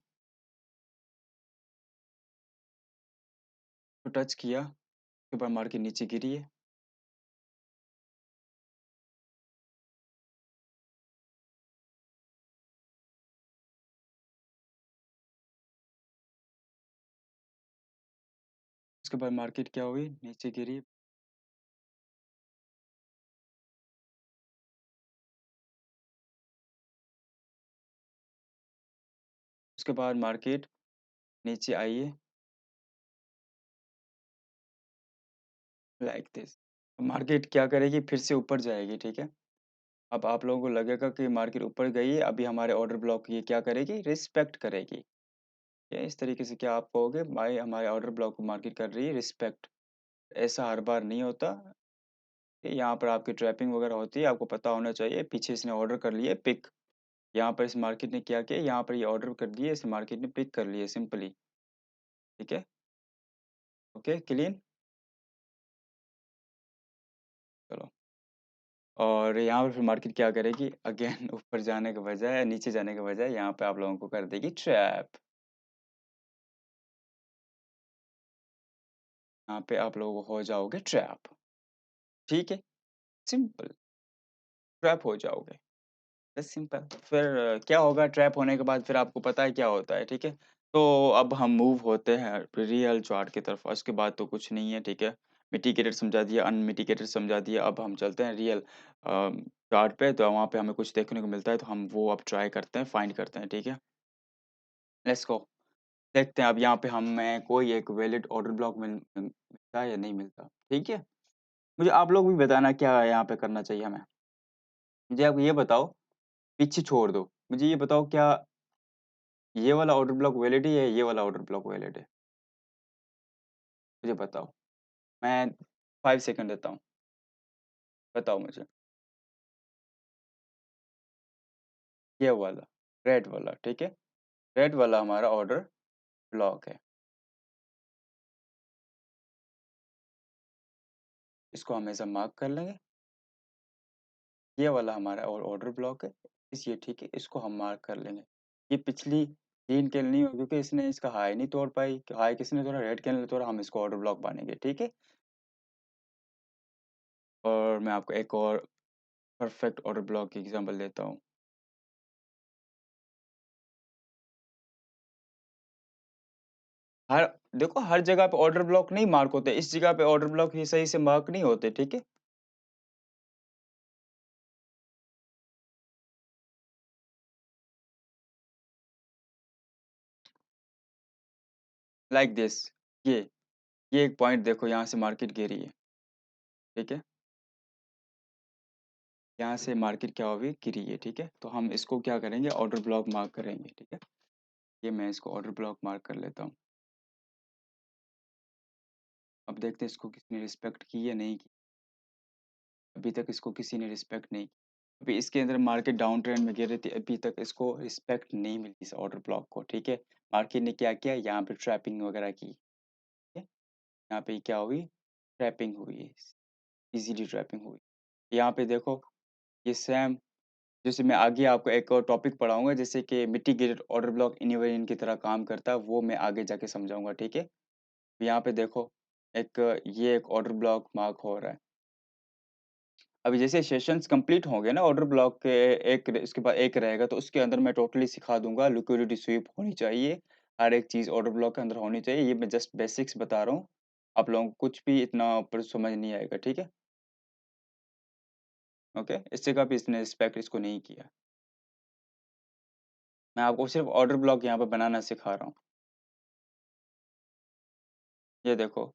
तो टच किया, उसके बाद मार्केट नीचे गिरी है, उसके बाद मार्केट क्या हुई, नीचे गिरी, उसके बाद मार्केट नीचे आइए लाइक दिस। मार्केट क्या करेगी फिर से ऊपर जाएगी, ठीक है? अब आप लोगों को लगेगा कि मार्केट ऊपर गई है, अभी हमारे ऑर्डर ब्लॉक ये क्या करेगी? रिस्पेक्ट करेगी। ये इस तरीके से क्या आप कहोगे भाई हमारे ऑर्डर ब्लॉक को मार्केट कर रही है रिस्पेक्ट। ऐसा हर बार नहीं होता। कि यहाँ पर आपकी ट्रैपिंग वगैरह होती है, आपको पता होना चाहिए पीछे इसने ऑर्डर कर लिए पिक। यहाँ पर इस मार्केट ने क्या किया, यहाँ पर ये ऑर्डर कर दिए, इस मार्केट ने पिक कर लिए सिंपली, ठीक है? Okay, clean? चलो। और यहाँ पर फिर मार्केट क्या करेगी? अगेन ऊपर जाने के बजाय नीचे जाने के बजाय यहाँ पे आप लोगों को कर देगी ट्रैप। यहाँ पे आप लोग हो जाओगे ट्रैप, ठीक है? सिंपल, ट्रैप हो जाओगे। बस सिंपल। फिर क्या होगा ट्रैप होने के बाद फिर आपको पता है क्या होता है, ठीक है? तो अब हम मूव होते हैं रियल चार्ट की तरफ, उसके बाद तो कुछ नहीं है, ठीक है? मिटिगेटेड समझा दिया, अनमिटिगेटेड समझा दिया, अब हम चलते हैं रियल चार्ट पे, तो वहाँ पे हमें कुछ देखने को मिलता है, तो हम वो अब ट्राई करते हैं, फाइंड करते हैं, ठीक है? Let's go. देखते हैं अब यहाँ पे हमें कोई एक वैलिड ऑर्डर ब्लॉक मिलता है या नहीं मिलता, ठीक है? मुझे आप लोग भी बताना क्या यहाँ पे करना चाहिए हमें? मुझे आप ये बताओ, पीछे छोड़ दो। मुझे ये बताओ क्या ये वाला ऑर्डर ब्लॉक वैलिड है या ये वाला ऑर्डर ब्लॉक वैलिड है? मुझे बताओ। मैं 5 सेकंड देता हूँ, बताओ मुझे। ये वाला, रेड वाला, ठीक है? रेड वाला हमारा ऑर्डर ब्लॉक है। इसको हम ऐसा मार्क कर लेंगे। ये वाला हमारा और ऑर्डर ब्लॉक है। इस ये ठीक है, इसको हम मार्क कर लेंगे। ये पिछली ग्रीन कैन नहीं होगी क्योंकि इसने इसका हाई नहीं तोड़ पाई। हाई किसने तोड़ा? रेड कैन ने तोड़ा, हम इसको ऑर्डर ब्लॉक मानेंगे, ठीक है? और मैं आपको एक और परफेक्ट ऑर्डर ब्लॉक की एग्ज़ाम्पल देता हूँ। हर देखो हर जगह पे ऑर्डर ब्लॉक नहीं मार्क होते, इस जगह पे ऑर्डर ब्लॉक ही सही से मार्क नहीं होते, ठीक है? लाइक दिस, ये ये एक पॉइंट देखो यहाँ से मार्केट गिरी है, ठीक है? यहाँ से मार्केट क्या हुई? गिरी है, ठीक है? तो हम इसको क्या करेंगे? ऑर्डर ब्लॉक मार्क करेंगे, ठीक है? ये मैं इसको ऑर्डर ब्लॉक मार्क कर लेता हूँ। अब देखते हैं इसको किसने रिस्पेक्ट की या नहीं की। अभी तक इसको किसी ने रिस्पेक्ट नहीं की। अभी इसके अंदर मार्केट डाउन ट्रेंड में गिर रही थी, अभी तक इसको रिस्पेक्ट नहीं मिली इस ऑर्डर ब्लॉक को, ठीक है? मार्केट ने क्या किया? यहाँ पे ट्रैपिंग वगैरह की, ठीक है? यहाँ पे क्या हुई? ट्रैपिंग हुई है, ईज़िली ट्रैपिंग हुई। यहाँ पे देखो, ये सेम जैसे मैं आगे आपको एक और टॉपिक पढ़ाऊँगा जैसे कि मिटिगेटेड ऑर्डर ब्लॉक इन्वेरिएंट की तरह काम करता है, वो मैं आगे जाके समझाऊँगा, ठीक है? यहाँ पे देखो, एक ये एक ऑर्डर ब्लॉक मार्क हो रहा है। अभी जैसे सेशंस कंप्लीट होंगे ना ऑर्डर ब्लॉक के एक इसके बाद एक रहेगा, तो उसके अंदर मैं टोटली सिखा दूँगा, लिक्विडिटी स्वीप होनी चाहिए, हर एक चीज़ ऑर्डर ब्लॉक के अंदर होनी चाहिए, ये मैं जस्ट बेसिक्स बता रहा हूँ। आप लोगों को कुछ भी इतना ऊपर समझ नहीं आएगा, ठीक है? ओके? इस जगह पे इसने रिस्पेक्ट इसको नहीं किया। मैं आपको सिर्फ़ ऑर्डर ब्लॉक यहाँ पे बनाना सिखा रहा हूँ। ये देखो,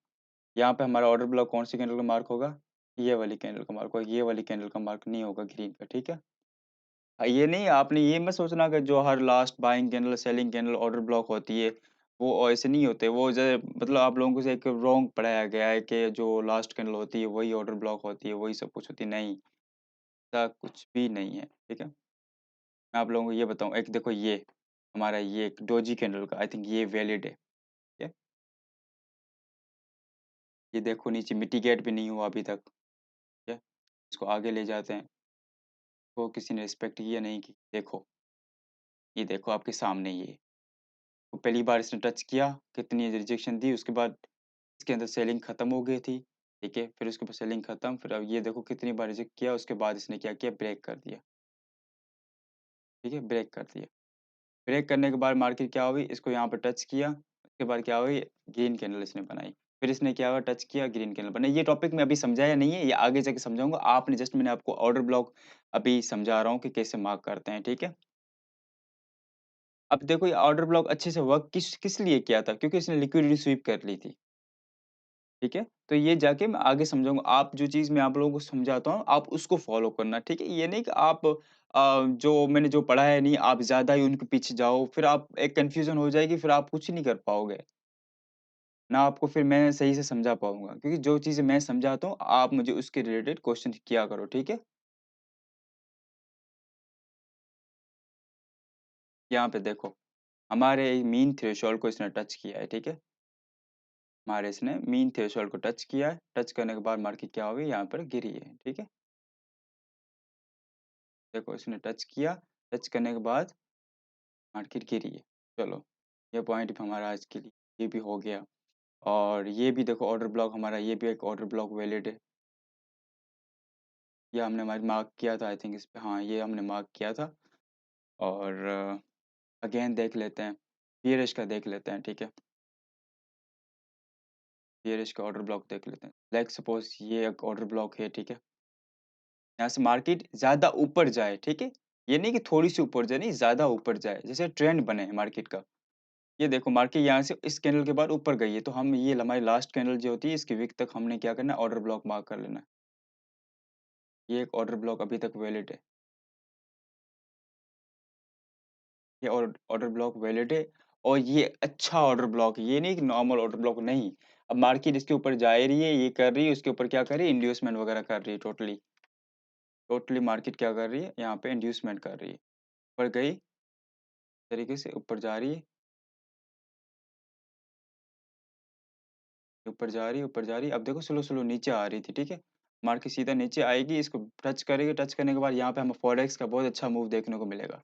यहाँ पे हमारा ऑर्डर ब्लॉक कौन-सी कैंडल का मार्क होगा? ये वाली कैंडल का मार्क होगा, ये वाली कैंडल का मार्क नहीं होगा ग्रीन का, ठीक है? ये नहीं आपने ये मत सोचना कि जो हर last buying candle, selling candle order block होती है, वो ऐसे नहीं होते। वो मतलब आप लोगों को से एक रॉन्ग पढ़ाया गया है कि जो लास्ट कैंडल होती है, वही ऑर्डर ब्लॉक होती है, वही सब कुछ होती है। नहीं, ऐसा कुछ भी नहीं है, ठीक है? मैं आप लोगों को ये बताऊँ, एक देखो ये, हमारा ये एक डोजी कैंडल का आई थिंक ये वैलिड है, ठीक है? ये देखो नीचे मिटिगेट भी नहीं हुआ अभी तक, ठीक है? इसको आगे ले जाते हैं, तो किसी ने रिस्पेक्ट की या नहीं की? देखो, ये देखो आपके सामने ये। तो पहली बार इसने टच किया, कितनी रिजेक्शन दी, उसके बाद इसके अंदर सेलिंग खत्म हो गई थी, ठीक है? फिर उसके बाद सेलिंग खत्म, फिर अब ये देखो कितनी बार रिजेक्ट किया, उसके बाद इसने क्या किया? ब्रेक कर दिया, ठीक है? ब्रेक कर दिया। ब्रेक करने के बाद मार्केट क्या हुई? इसको यहाँ पे टच किया, उसके बाद क्या हुई? ग्रीन कैंडल इसने बनाई। फिर इसने क्या हुआ? टच किया, ग्रीन कैंडल बनाई। ये टॉपिक मैं अभी समझाया नहीं है, ये आगे जाके समझाऊँगा। आपने जस्ट मैंने आपको ऑर्डर ब्लॉक अभी समझा रहा हूँ कि कैसे मार्क करते हैं, ठीक है? अब देखो ये ऑर्डर ब्लॉक अच्छे से वर्क किस किस लिए किया था? क्योंकि इसने लिक्विडिटी स्वीप कर ली थी, ठीक है? तो ये जाके मैं आगे समझाऊँगा, आप जो चीज़ मैं आप लोगों को समझाता हूँ, आप उसको फ़ॉलो करना, ठीक है? ये नहीं कि आप जो मैंने जो पढ़ा है नहीं, आप ज़्यादा ही उनके पीछे जाओ, फिर आप एक कन्फ्यूज़न हो जाएगी, फिर आप कुछ नहीं कर पाओगे। ना आपको फिर मैं सही से समझा पाऊँगा, क्योंकि जो चीज़ें मैं समझाता हूँ, आप मुझे उसके रिलेटेड क्वेश्चन किया करो, ठीक है? यहाँ पे देखो, हमारे मीन थ्रेशोल्ड को इसने टच किया है, ठीक है? हमारे इसने मीन थ्रेशोल्ड को टच किया है, टच करने के बाद मार्केट क्या हो गई, यहाँ पर गिरी है, ठीक है? देखो इसने टच किया, टच करने के बाद मार्केट गिरी है। चलो, ये पॉइंट भी हमारा आज के लिए ये भी हो गया और ये भी देखो ऑर्डर ब्लॉक हमारा ये भी एक ऑर्डर ब्लॉक वैलिड है। ये हमने मार्क किया था आई थिंक इस पे हाँ, ये हमने मार्क किया था और अगेन देख लेते हैं, बियरिश का देख लेते हैं, ठीक है? बियरिश का ऑर्डर ब्लॉक देख लेते हैं। लेट्स सपोज़ ये एक ऑर्डर ब्लॉक है, ठीक है? यहाँ से मार्केट ज़्यादा ऊपर जाए, ठीक है? ये नहीं कि थोड़ी-सी ऊपर जाए, नहीं ज़्यादा ऊपर जाए, जैसे ट्रेंड बने मार्केट का। ये देखो मार्केट यहाँ से इस कैंडल के बाद ऊपर गई है, तो हम ये हमारी लास्ट कैंडल जो होती है इसकी विक तक हमने क्या करना है ऑर्डर ब्लॉक मार्क कर लेना है। ये एक ऑर्डर ब्लॉक अभी तक वैलिड है। ये ऑर्डर ब्लॉक वैलिड है और ये अच्छा ऑर्डर ब्लॉक है, ये नहीं कि नॉर्मल ऑर्डर ब्लॉक नहीं। अब मार्केट इसके ऊपर जा रही है, ये कर रही है, उसके ऊपर क्या कर रही है इंड्यूसमेंट वगैरह कर रही है टोटली। टोटली मार्केट क्या कर रही है यहाँ पे इंड्यूसमेंट कर रही है। ऊपर गई, इस तरीके से ऊपर जा रही है, ऊपर जा रही है, ऊपर जा रही है। अब देखो स्लो-स्लो नीचे आ रही थी, ठीक है? मार्केट सीधा नीचे आएगी, इसको टच करेगी, टच करने के बाद यहाँ पे हमें फॉरेक्स का बहुत अच्छा मूव देखने को मिलेगा,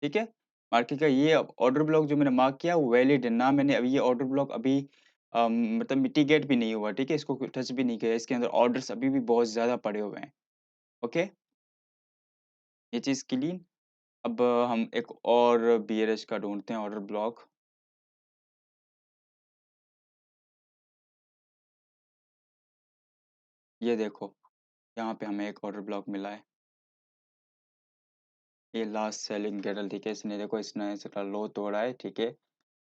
ठीक है? मार्केट का ये ऑर्डर ब्लॉक जो मैंने मार्क किया वो वैलिड है, ना मैंने अभी ये ऑर्डर ब्लॉक अभी मतलब मिटिगेट भी नहीं हुआ, ठीक है? इसको टच भी नहीं किया, इसके अंदर ऑर्डर्स अभी भी बहुत ज़्यादा पड़े हुए हैं, ओके? ये चीज़ क्लीन। अब हम एक और बियरिश का ढूँढते हैं ऑर्डर ब्लॉक। ये देखो, यहाँ पे हमें एक ऑर्डर ब्लॉक मिला है। ये लास्ट सेलिंग कैंडल ठीक है, इसने देखो इसने इसका लो तोड़ा है, ठीक है?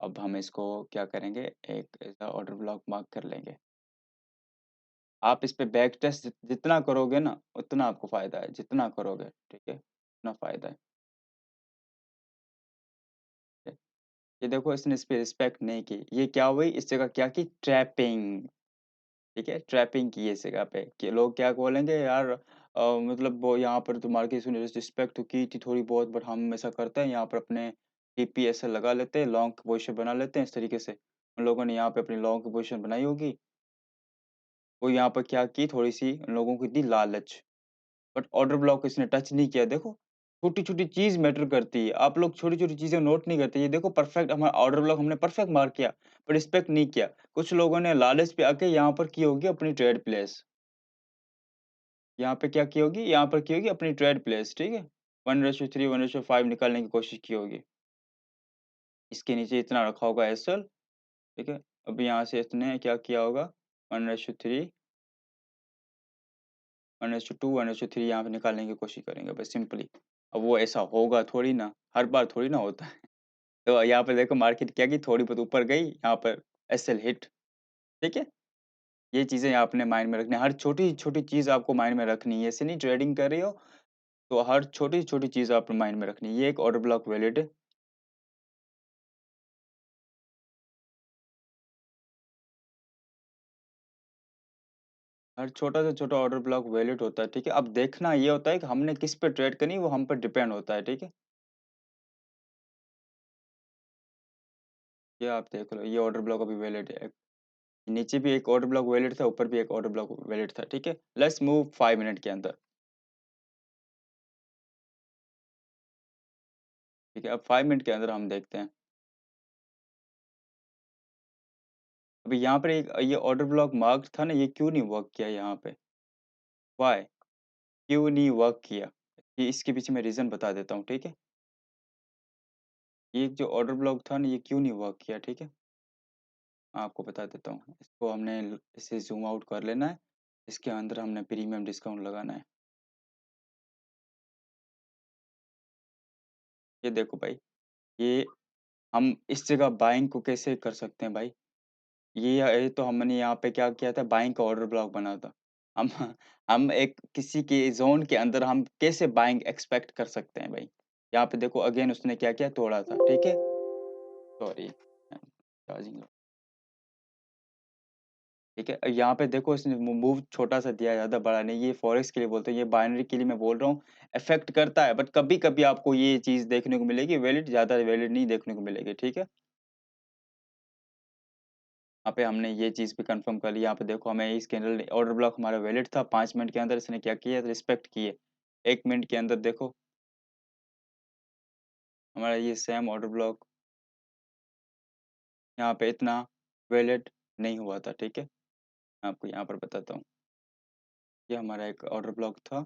अब हम इसको क्या करेंगे, एक ऐसा ऑर्डर ब्लॉक मार्क कर लेंगे। आप इस पे बैक टेस्ट जितना करोगे ना, उतना आपको फ़ायदा है, जितना करोगे, ठीक है? उतना फ़ायदा है, ठीक है? ये देखो इसने इस पे रिस्पेक्ट नहीं की, ये क्या हुई इस जगह क्या की ट्रैपिंग, ठीक है? ट्रैपिंग की है इस जगह पे कि लोग क्या बोलेंगे यार मतलब वो यहाँ पर तो मार्केट ने रिस्पेक्ट तो की थी थोड़ी बहुत बट हम ऐसा करते हैं यहाँ पर अपने टीपी ऐसा लगा लेते हैं, लॉन्ग की पोज़ीशन बना लेते हैं इस तरीके से। उन लोगों ने यहाँ पे अपनी लॉन्ग की पोज़ीशन बनाई होगी, वो यहाँ पर क्या की थोड़ी-सी उन लोगों को दी लालच। बट ऑर्डर ब्लॉक इसने टच नहीं किया देखो, छोटी-छोटी चीज़ मैटर करती है। आप लोग छोटी-छोटी चीज़ें नोट नहीं करते। ये देखो परफेक्ट हमारा ऑर्डर ब्लॉक हमने परफेक्ट मार्क किया, पर रिस्पेक्ट नहीं किया। कुछ लोगों ने लालच पे आके यहाँ पर की होगी अपनी ट्रेड प्लेस। यहाँ पे क्या की होगी, यहाँ पर की होगी अपनी ट्रेड प्लेस, ठीक है? 1:3, 1:5 निकालने की कोशिश की होगी। इसके नीचे इतना रखा होगा एसएल, ठीक है? अब यहाँ से इसने क्या किया होगा 1:3, 1:2, 1:3 यहाँ पे निकालने की कोशिश करेंगे बस सिंपली। अब वो ऐसा होगा थोड़ी ना, हर बार थोड़ी ना होता है। तो यहाँ पे देखो मार्केट क्या की थोड़ी बहुत ऊपर गई, यहाँ पर एसएल हिट, ठीक है? ये चीज़ें आपने माइंड में रखनी है, हर छोटी-छोटी चीज़ आपको माइंड में रखनी है। ऐसे नहीं ट्रेडिंग कर रही हो, तो हर छोटी-छोटी चीज़ आपको माइंड में रखनी है। ये एक ऑर्डर ब्लॉक वैलिड है। हर छोटा से छोटा ऑर्डर ब्लॉक वैलिड होता है, ठीक है? अब देखना ये होता है कि हमने किस पे ट्रेड करनी है, वो हम पर डिपेंड होता है, ठीक है? ये आप देख लो, ये ऑर्डर ब्लॉक अभी वैलिड है। नीचे भी एक ऑर्डर ब्लॉक वैलिड था, ऊपर भी एक ऑर्डर ब्लॉक वैलिड था, ठीक है? लेट्स मूव 5 मिनट के अंदर, ठीक है? अब 5 मिनट के अंदर हम देखते हैं। अभी यहाँ पर एक ये ऑर्डर ब्लॉक मार्क्ड था ना, ये क्यों नहीं वर्क किया यहाँ पे? व्हाई? क्यों नहीं वर्क किया? ये इसके पीछे मैं रीज़न बता देता हूँ, ठीक है? ये जो ऑर्डर ब्लॉक था ना, ये क्यों नहीं वर्क किया, ठीक है? मैं आपको बता देता हूँ। इसको हमने इसे ज़ूम आउट कर लेना है। इसके अंदर हमने प्रीमियम डिस्काउंट लगाना है। ये देखो भाई, ये हम इस जगह बाइंग को कैसे कर सकते हैं भाई? ये तो हमने यहाँ पे क्या किया था, बाइंग का ऑर्डर ब्लॉक बना था। हम हम एक किसी के ज़ोन के अंदर हम कैसे बाइंग एक्सपेक्ट कर सकते हैं भाई? यहाँ पे देखो अगेन उसने क्या किया, तोड़ा था, ठीक है? सॉरी चार्जिंग ठीक है? यहाँ पे देखो इसने मूव छोटा-सा दिया है, ज़्यादा बड़ा नहीं, ये फॉरेक्स के लिए बोलते हैं, ये बाइनरी के लिए मैं बोल रहा हूँ, अफ़ेक्ट करता है बट कभी-कभी आपको ये चीज़ देखने को मिलेगी, वैलिड ज़्यादा वैलिड नहीं देखने को मिलेगी, ठीक है? यहाँ पे हमने ये चीज़ भी कन्फर्म कर लिया, यहाँ पे देखो हमें इस कैंडल ने ऑर्डर ब्लॉक हमारा वैलिड था, 5 मिनट के अंदर इसने क्या किया, रिस्पेक्ट किए। 1 मिनट के अंदर देखो, हमारा ये सेम ऑर्डर ब्लॉक यहाँ पे इतना वैलिड नहीं हुआ था, ठीक है? मैं आपको यहाँ पर बताता हूँ, ये हमारा एक ऑर्डर ब्लॉक था,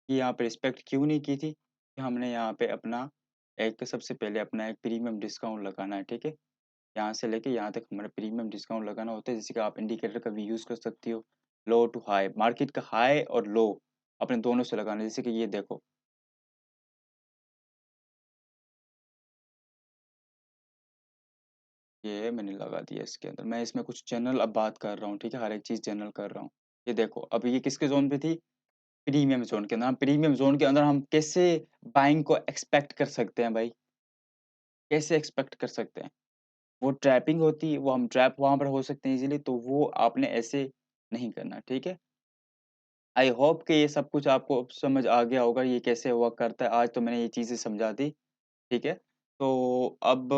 ये यहाँ पे रिस्पेक्ट क्यों नहीं की थी? कि हमने यहाँ पे अपना एक सबसे पहले अपना एक प्रीमियम डिस्काउंट लगाना है, ठीक है? यहाँ से लेके यहाँ तक हमारा प्रीमियम डिस्काउंट लगाना होता है, जैसे कि आप इंडिकेटर का भी यूज़ कर सकती हो, लो टू हाई, मार्केट का हाई और लो अपने दोनों से लगाना है, जैसे कि ये देखो, ये मैंने लगा दिया इसके अंदर, मैं इसमें कुछ जनरल अब बात कर रहा हूँ, ठीक है? हर एक चीज़ जनरल कर रहा हूँ। ये देखो, अब ये किसके ज़ोन पे थी? प्रीमियम ज़ोन के अंदर, हम प्रीमियम ज़ोन के अंदर हम कैसे बाइंग को एक्सपेक्ट कर सकते हैं भाई? कैसे एक्सपेक्ट कर सकते हैं? वो ट्रैपिंग होती है, वो हम ट्रैप वहाँ पर हो सकते हैं इज़िली, तो वो आपने ऐसे नहीं करना, ठीक है? आई होप कि ये सब कुछ आपको समझ आ गया होगा, ये कैसे वर्क करता है। आज तो मैंने ये चीज़ें समझा दी, ठीक है? तो अब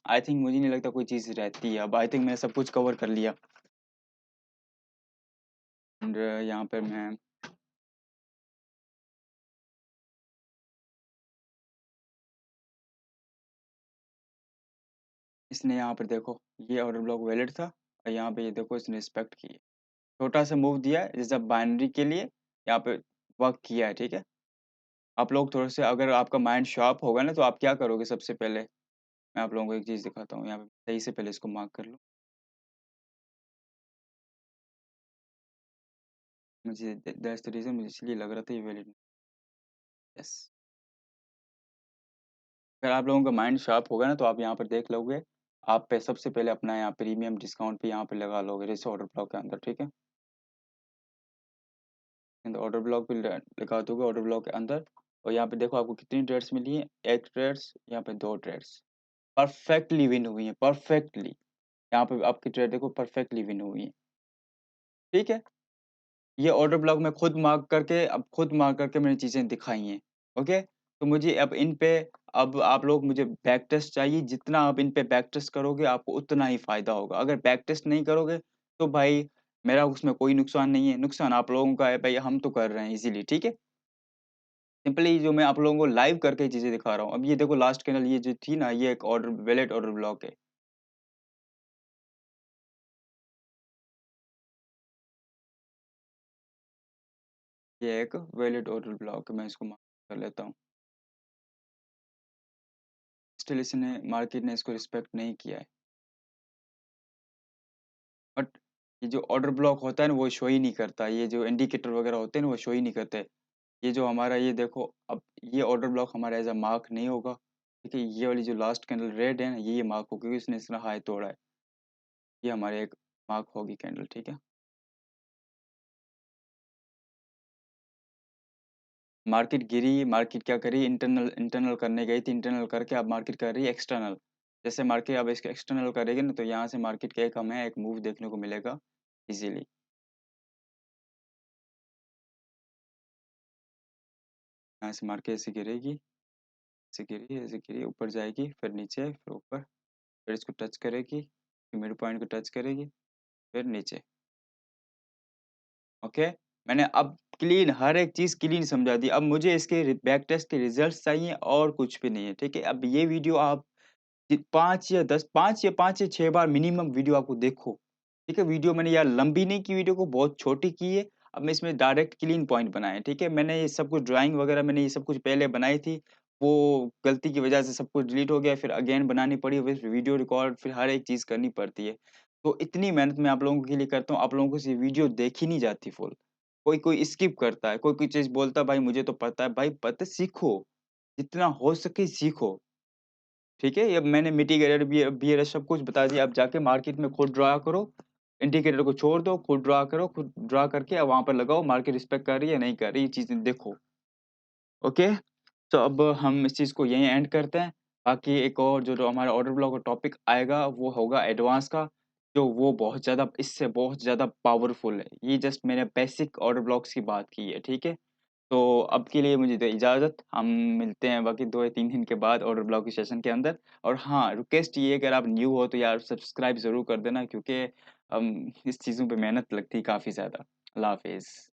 आई थिंक मुझे नहीं लगता कोई चीज़ रहती है। अब आई थिंक मैंने सब कुछ कवर कर लिया एंड यहाँ पर मैं इसने यहाँ पर देखो, ये ऑर्डर ब्लॉक वैलिड था और यहाँ पे ये देखो इसने रिस्पेक्ट की है। छोटा-सा मूव दिया है, जैसे बाइनरी के लिए यहाँ पे वर्क किया है, ठीक है? आप लोग थोड़े-से अगर आपका माइंड शार्प होगा ना, तो आप क्या करोगे सबसे पहले? मैं आप लोगों को एक चीज़ दिखाता हूँ, यहाँ पे सही से पहले इसको मार्क कर लो। मुझे दैट्स द रीज़न मुझे इसलिए लग रहा था ये वैलिड यस। अगर आप लोगों का माइंड शार्प होगा ना, तो आप यहाँ पर देख लोगे, आप पे सबसे पहले अपना यहाँ प्रीमियम डिस्काउंट पे यहाँ पे लगा लोगे इस ऑर्डर ब्लॉक के अंदर, ठीक है? एंड ऑर्डर ब्लॉक पे ल लगा दोगे ऑर्डर ब्लॉक के अंदर और यहाँ पे देखो आपको कितनी ट्रेड्स मिली हैं, 1 ट्रेड्स, यहाँ पे 2 ट्रेड्स। परफेक्टली विन हुई हैं, परफेक्टली। यहाँ पे आपकी ट्रेड देखो परफेक्टली विन हुई है, ठीक है? ये ऑर्डर ब्लॉक मैं खुद मार्क करके मैंने चीज़ें दिखाई हैं, ओके? तो मुझे अब इन पे अब आप लोग मुझे बैक टेस्ट चाहिए, जितना आप इन पे बैक टेस्ट करोगे आपको उतना ही फ़ायदा होगा। अगर बैक टेस्ट नहीं करोगे तो भाई मेरा उसमें कोई नुकसान नहीं है, नुकसान आप लोगों का है भाई हम तो कर रहे हैं इज़िली, ठीक है? सिंपली जो मैं आप लोगों को लाइव करके चीज़ें दिखा रहा हूँ। अब ये देखो लास्ट कैंडल ये जो थी ना ये एक ऑर्डर वैलिड ऑर्डर ब्लॉक है। ये एक वैलिड ऑर्डर ब्लॉक है, मैं इसको मार्क कर लेता हूँ। स्टिल इसने मार्केट ने इसको रिस्पेक्ट नहीं किया है। बट ये जो ऑर्डर ब्लॉक होता है ना वो शो ही नहीं करता। ये जो इंडिकेटर वगैरह होते हैं ना वो शो ही नहीं करते। ये जो हमारा ये देखो अब ये ऑर्डर ब्लॉक हमारा एज़ अ मार्क नहीं होगा। ठीक है? ये वाली जो लास्ट कैंडल रेड है ना ये मार्क होगी क्योंकि इसने इतना हाई तोड़ा है। ये हमारे एक मार्क होगी कैंडल, ठीक है? मार्केट गिरी, मार्केट क्या करी इंटरनल इंटरनल करने गई थी, इंटरनल करके अब मार्केट कर रही है एक्सटर्नल। जैसे मार्केट अब इसको एक्सटर्नल करेगी ना तो यहाँ से मार्केट का एक हमें एक मूव देखने को मिलेगा ईज़िली। यहाँ से मार्केट ऐसे गिरी, ऊपर जाएगी, फिर नीचे, फिर ऊपर, फिर इसको टच करेगी, फिर मिड पॉइंट को टच करेगी, फिर नीचे। ओके? मैंने अब क्लीन हर एक चीज़ क्लीन समझा दी। अब मुझे इसके बैक टेस्ट के रिज़ल्ट्स चाहिए और कुछ भी नहीं है, ठीक है? अब ये वीडियो आप 5 या 5 या 6 बार मिनिमम वीडियो आपको देखो, ठीक है? वीडियो मैंने यार लंबी नहीं की वीडियो को, बहुत छोटी की है। अब मैं इसमें डायरेक्ट क्लीन पॉइंट बनाए हैं, ठीक है? मैंने ये सब कुछ ड्राइंग वगैरह मैंने ये सब कुछ पहले बनाई थी, वो गलती की वजह से सब कुछ डिलीट हो गया, फिर अगेन बनानी पड़ी, फिर वीडियो रिकॉर्ड, फिर हर एक चीज़ करनी पड़ती है। तो इतनी मेहनत मैं आप लोगों के लिए करता हूँ, आप लोगों को से वीडियो देखी नहीं जाती फुल। कोई स्किप करता है, कोई चीज़ बोलता है भाई मुझे तो पता है, भाई पता सीखो, जितना हो सके सीखो, ठीक है? अब मैंने मिटिगेटर भी सब कुछ बता दिया, अब जाके मार्केट में खुद ड्रा करो, इंडिकेटर को छोड़ दो, खुद ड्रा करो, खुद ड्रा करके अब वहाँ पर लगाओ, मार्केट रिस्पेक्ट कर रही है, नहीं कर रही, ये चीज़ें देखो, ओके? तो अब हम इस चीज़ को यहीं एंड करते हैं। बाकी एक और जो हमारा ऑर्डर ब्लॉक का टॉपिक आएगा वो होगा एडवांस का, जो वो बहुत ज़्यादा इससे बहुत ज़्यादा पावरफुल है। ये जस्ट मैंने बेसिक ऑर्डर ब्लॉक्स की बात की है, ठीक है? तो अब के लिए मुझे दो इजाज़त, हम मिलते हैं बाकी 2 या 3 दिन के बाद ऑर्डर ब्लॉक के सेशन के अंदर। और हाँ, रिक्वेस्ट ये है अगर आप न्यू हो तो यार सब्सक्राइब ज़रूर कर देना क्योंकि इस चीज़ों पे मेहनत लगती है काफ़ी ज़्यादा। अल्लाह हाफ़िज़।